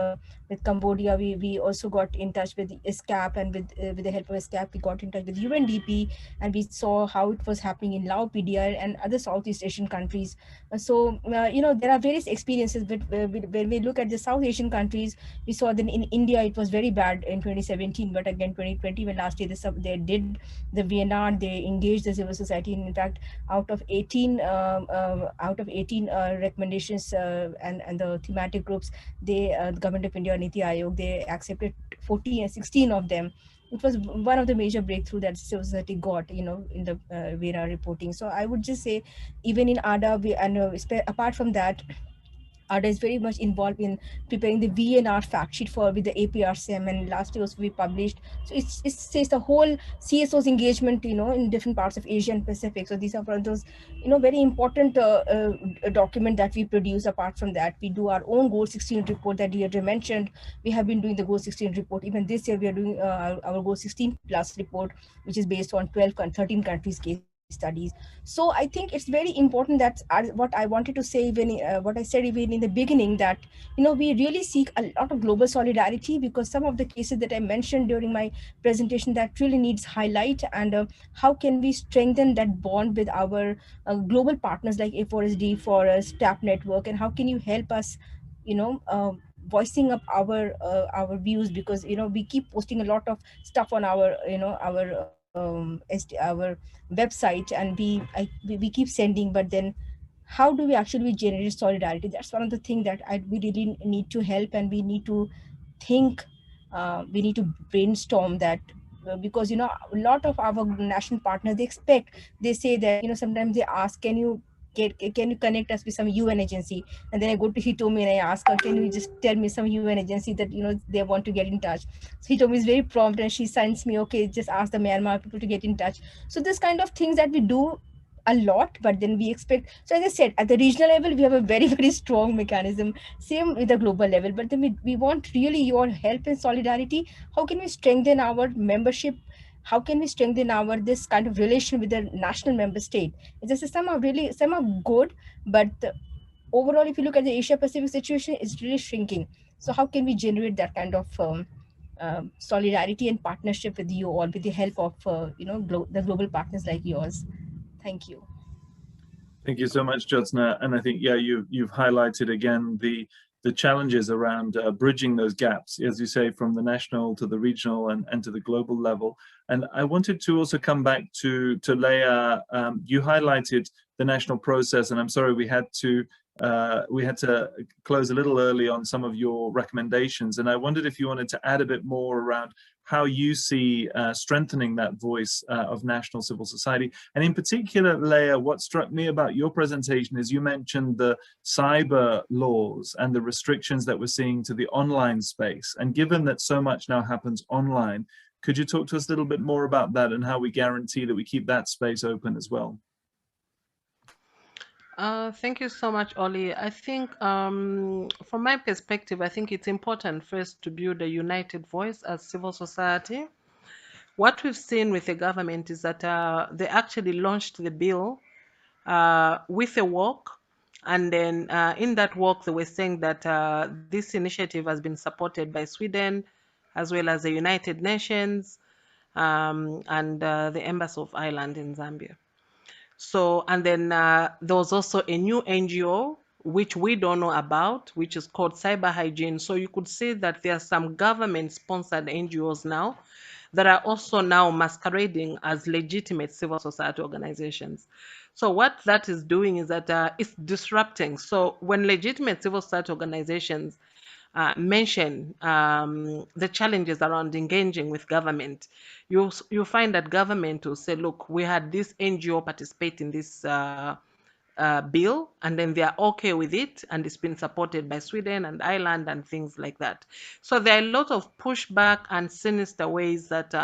with Cambodia. We also got in touch with SCAP, and with the help of SCAP, we got in touch with UNDP, and we saw how it was happening in Lao PDR and other Southeast Asian countries. So there are various experiences, but when we look at the South Asian countries, we saw that in India it was very bad in 2017, but again 2020, when last year they did the VNR, they engaged the civil society, and in fact out of 18 recommendations and the thematic groups, the Government of India, Niti Aayog, they accepted 16 of them. It was one of the major breakthrough that civil society got, in the VNR reporting. So I would just say, even in ADA, apart from that, ADA is very much involved in preparing the VNR fact sheet with the APRCM, and last year also we published. So it says the whole CSO's engagement, in different parts of Asia and Pacific. So these are one of those, very important document that we produce. Apart from that, we do our own Goal 16 report that Deirdre mentioned. We have been doing the Goal 16 report. Even this year, we are doing our Goal 16 plus report, which is based on 13 countries case studies. So I think it's very important that what I wanted to say, what I said even in the beginning, that we really seek a lot of global solidarity, because some of the cases that I mentioned during my presentation, that really needs highlight. And how can we strengthen that bond with our global partners like A4SD, Forus, TAP network, and how can you help us voicing up our views, because we keep posting a lot of stuff on our our website, and we keep sending, but then how do we actually generate solidarity? That's one of the things that we really need to help, and we need to think, we need to brainstorm that, because a lot of our national partners, they say that sometimes they ask, can you connect us with some UN agency? And then I go to Hitomi and I ask her, can you just tell me some UN agency that they want to get in touch? So Hitomi is very prompt, and she sends me, okay, just ask the Myanmar people to get in touch. So this kind of things that we do a lot, but then we expect. So as I said, at the regional level, we have a very, very strong mechanism, same with the global level, but then we want really your help and solidarity. How can we strengthen our membership? How can we strengthen this kind of relation with the national member state? Some are good, but overall, if you look at the Asia Pacific situation, it's really shrinking. So how can we generate that kind of solidarity and partnership with you all, with the help of the global partners like yours? Thank you. Thank you so much, Jyotsna. And I think, yeah, you've highlighted again the challenges around bridging those gaps, as you say, from the national to the regional and to the global level. And I wanted to also come back to Leah. You highlighted the national process, and I'm sorry we had to we had to close a little early on some of your recommendations, and I wondered if you wanted to add a bit more around how you see strengthening that voice of national civil society. And in particular, Leah, what struck me about your presentation is you mentioned the cyber laws and the restrictions that we're seeing to the online space. And given that so much now happens online, could you talk to us a little bit more about that and how we guarantee that we keep that space open as well? Thank you so much, Ollie. I think from my perspective, I think it's important first to build a united voice as civil society. What we've seen with the government is that they actually launched the bill with a walk. And then in that walk, they were saying that this initiative has been supported by Sweden, as well as the United Nations and the Embassy of Ireland in Zambia. So, and then there was also a new NGO, which we don't know about, which is called Cyber Hygiene. So you could see that there are some government-sponsored NGOs now that are also now masquerading as legitimate civil society organizations. So what that is doing is that it's disrupting. So when legitimate civil society organizations mention the challenges around engaging with government, you'll find that government will say, look, we had this NGO participate in this bill, and then they are okay with it, and it's been supported by Sweden and Ireland and things like that. So there are a lot of pushback and sinister ways that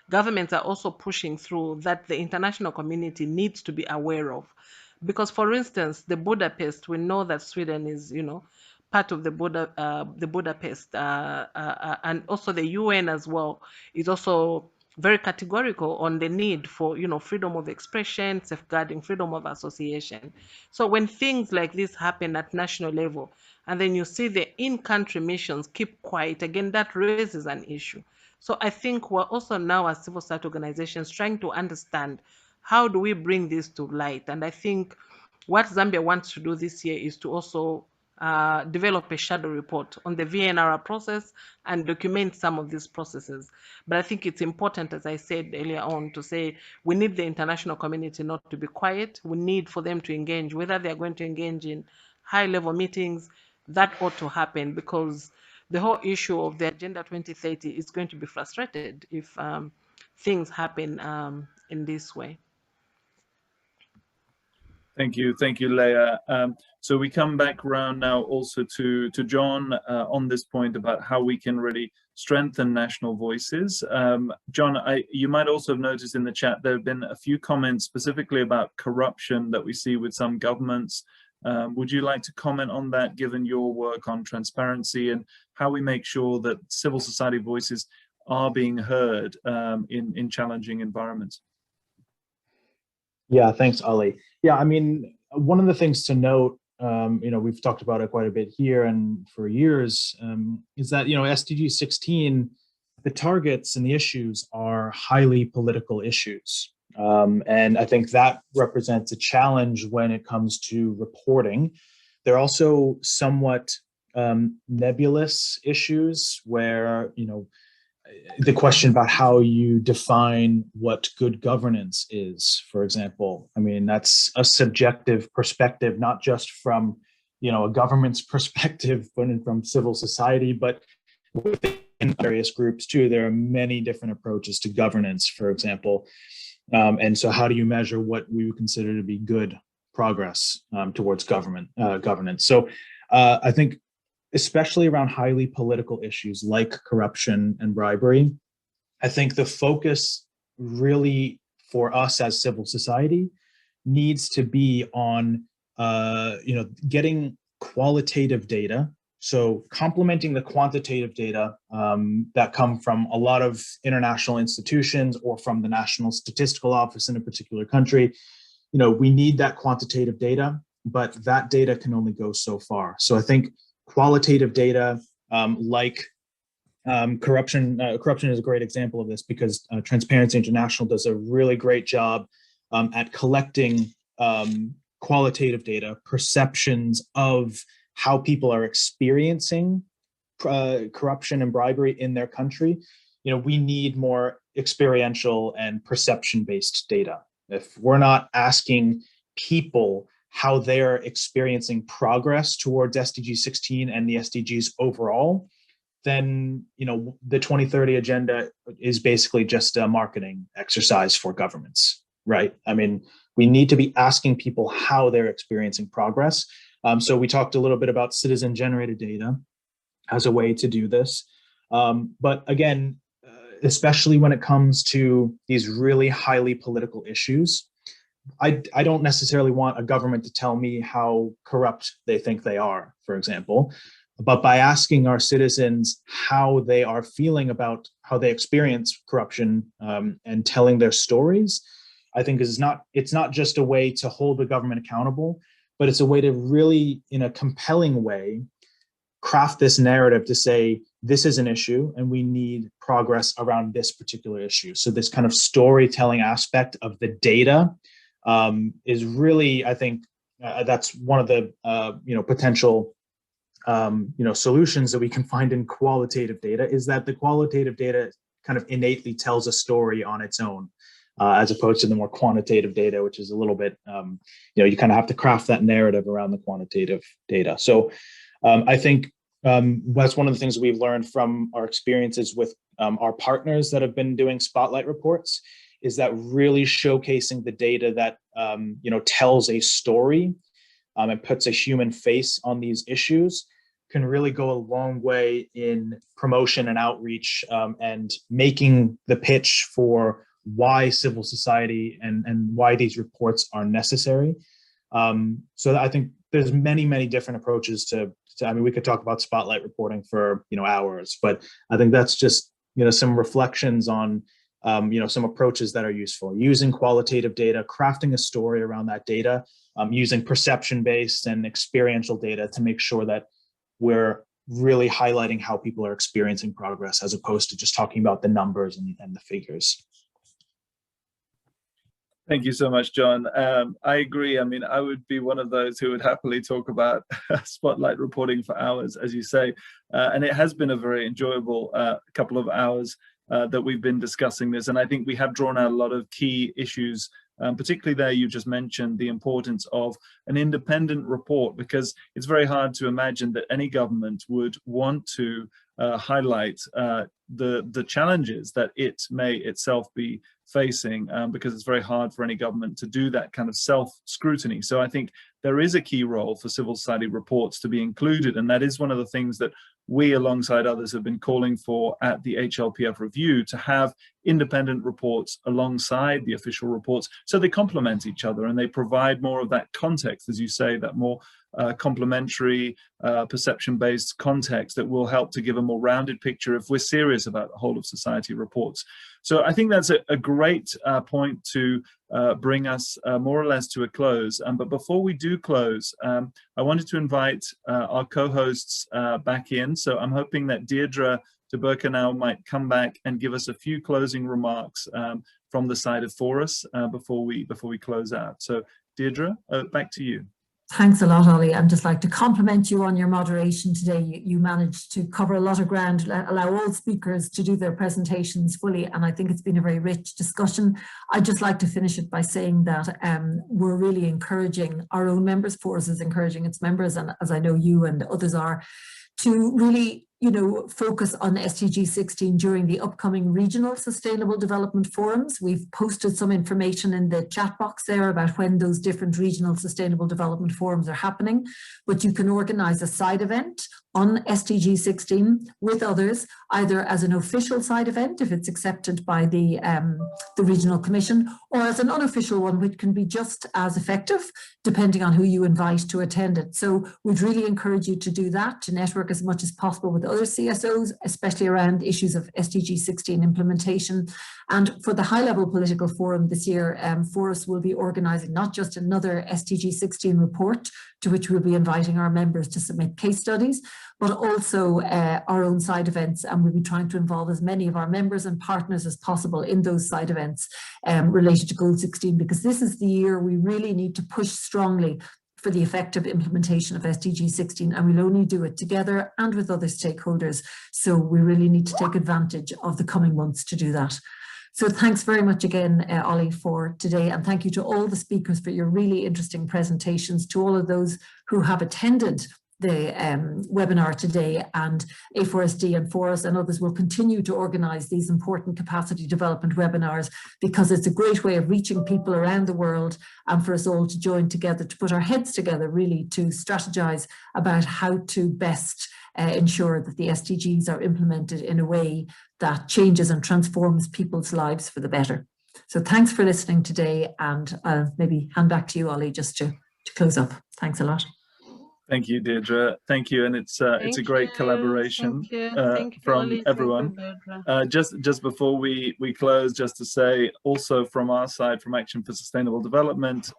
governments are also pushing through that the international community needs to be aware of. Because, for instance, the Budapest, we know that Sweden is, part of the Budapest, and also the UN as well is also very categorical on the need for, freedom of expression, safeguarding freedom of association. So when things like this happen at national level, and then you see the in-country missions keep quiet, again, that raises an issue. So I think we're also now as civil society organizations trying to understand how do we bring this to light. And I think what Zambia wants to do this year is to also develop a shadow report on the VNR process and document some of these processes. But I think it's important, as I said earlier on, to say we need the international community not to be quiet. We need for them to engage, whether they're going to engage in high-level meetings, that ought to happen, because the whole issue of the Agenda 2030 is going to be frustrated if things happen in this way. Thank you, Leah. So we come back around now also to John on this point about how we can really strengthen national voices. John, you might also have noticed in the chat there have been a few comments specifically about corruption that we see with some governments. Would you like to comment on that, given your work on transparency and how we make sure that civil society voices are being heard in challenging environments? Yeah, thanks, Ali. Yeah, I mean, one of the things to note, we've talked about it quite a bit here and for years, is that, SDG 16, the targets and the issues are highly political issues. And I think that represents a challenge when it comes to reporting. They're also somewhat nebulous issues where, the question about how you define what good governance is, for example. I mean, that's a subjective perspective, not just from, a government's perspective, but from civil society, but within various groups too. There are many different approaches to governance, for example. And so how do you measure what we would consider to be good progress towards governance? So I think, especially around highly political issues like corruption and bribery, I think the focus really for us as civil society needs to be on, getting qualitative data. So complementing the quantitative data that come from a lot of international institutions or from the National Statistical Office in a particular country. We need that quantitative data, but that data can only go so far. So I think qualitative data like corruption is a great example of this, because Transparency International does a really great job at collecting qualitative data, perceptions of how people are experiencing corruption and bribery in their country. We need more experiential and perception-based data. If we're not asking people how they're experiencing progress towards SDG 16 and the SDGs overall, then the 2030 agenda is basically just a marketing exercise for governments, right? I mean, we need to be asking people how they're experiencing progress. So we talked a little bit about citizen-generated data as a way to do this. But again, especially when it comes to these really highly political issues, I don't necessarily want a government to tell me how corrupt they think they are, for example. But by asking our citizens how they are feeling about how they experience corruption and telling their stories, I think it's not just a way to hold the government accountable, but it's a way to really, in a compelling way, craft this narrative to say, this is an issue and we need progress around this particular issue. So this kind of storytelling aspect of the data is really, I think, that's one of the potential solutions that we can find in qualitative data, is that the qualitative data kind of innately tells a story on its own, as opposed to the more quantitative data, which is a little bit, you kind of have to craft that narrative around the quantitative data. So I think that's one of the things we've learned from our experiences with our partners that have been doing spotlight reports, is that really showcasing the data that tells a story and puts a human face on these issues can really go a long way in promotion and outreach and making the pitch for why civil society and why these reports are necessary. So I think there's many different approaches to, I mean, we could talk about spotlight reporting for hours, but I think that's just some reflections on some approaches that are useful, using qualitative data, crafting a story around that data, using perception-based and experiential data to make sure that we're really highlighting how people are experiencing progress, as opposed to just talking about the numbers and the figures. Thank you so much, John. I agree. I mean, I would be one of those who would happily talk about spotlight reporting for hours, as you say. And it has been a very enjoyable couple of hours that we've been discussing this. And I think we have drawn out a lot of key issues, particularly there you just mentioned the importance of an independent report, because it's very hard to imagine that any government would want to highlight the challenges that it may itself be facing, because it's very hard for any government to do that kind of self-scrutiny. So I think there is a key role for civil society reports to be included, and that is one of the things that we, alongside others, have been calling for at the HLPF review, to have independent reports alongside the official reports, so they complement each other and they provide more of that context, as you say, that more complementary, perception-based context that will help to give a more rounded picture if we're serious about the whole of society reports. So I think that's a great point to bring us more or less to a close. But before we do close, I wanted to invite our co-hosts back in. So I'm hoping that Deirdre de Berkenau might come back and give us a few closing remarks from the side of Forus before we close out. So Deirdre, back to you. Thanks a lot, Ollie. I'd just like to compliment you on your moderation today. You managed to cover a lot of ground, allow all speakers to do their presentations fully, and I think it's been a very rich discussion. I'd just like to finish it by saying that we're really encouraging our own members. Forus is encouraging its members, and as I know you and others are, to really focus on SDG 16 during the upcoming regional sustainable development forums. We've posted some information in the chat box there about when those different regional sustainable development forums are happening, but you can organize a side event on SDG 16 with others, either as an official side event if it's accepted by the regional commission, or as an unofficial one, which can be just as effective depending on who you invite to attend it. So we'd really encourage you to do that, to network as much as possible with other CSOs, especially around issues of SDG 16 implementation. And for the high-level political forum this year, Forus will be organising not just another SDG 16 report, to which we'll be inviting our members to submit case studies, but also our own side events, and we'll be trying to involve as many of our members and partners as possible in those side events related to Goal 16, because this is the year we really need to push strongly for the effective implementation of SDG 16, and we'll only do it together and with other stakeholders. So we really need to take advantage of the coming months to do that. So thanks very much again, Ollie, for today. And thank you to all the speakers for your really interesting presentations, to all of those who have attended the webinar today, and A4SD and Forus and others will continue to organise these important capacity development webinars, because it's a great way of reaching people around the world and for us all to join together, to put our heads together really to strategise about how to best ensure that the SDGs are implemented in a way that changes and transforms people's lives for the better. So thanks for listening today, and I'll maybe hand back to you, Ollie, just to close up. Thanks a lot. Thank you, Deirdre. Thank you, and it's a great collaboration Thank you, from Ollie. everyone. Just before we close, just to say, also from our side, from Action for Sustainable Development,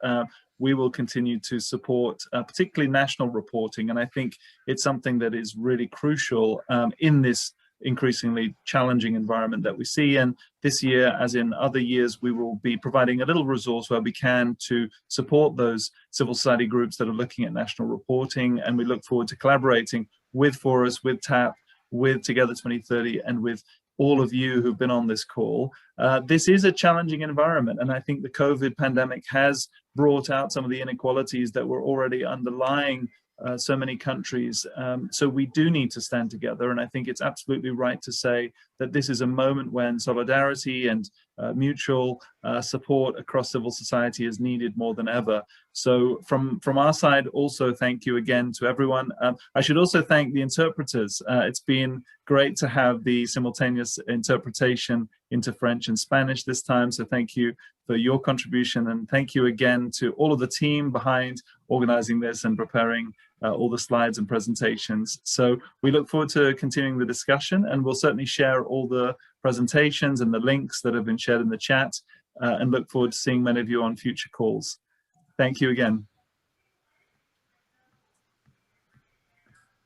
we will continue to support particularly national reporting, and I think it's something that is really crucial in this increasingly challenging environment that we see. And this year, as in other years, we will be providing a little resource where we can to support those civil society groups that are looking at national reporting. And we look forward to collaborating with Forus, with TAP, with Together 2030, and with all of you who've been on this call. This is a challenging environment, and I think the COVID pandemic has brought out some of the inequalities that were already underlying so many countries. So we do need to stand together, and I think it's absolutely right to say that this is a moment when solidarity and mutual support across civil society is needed more than ever. So from our side, also thank you again to everyone. I should also thank the interpreters. It's been great to have the simultaneous interpretation into French and Spanish this time, so thank you for your contribution, and thank you again to all of the team behind organizing this and preparing all the slides and presentations. So we look forward to continuing the discussion, and we'll certainly share all the presentations and the links that have been shared in the chat, and look forward to seeing many of you on future calls. Thank you again.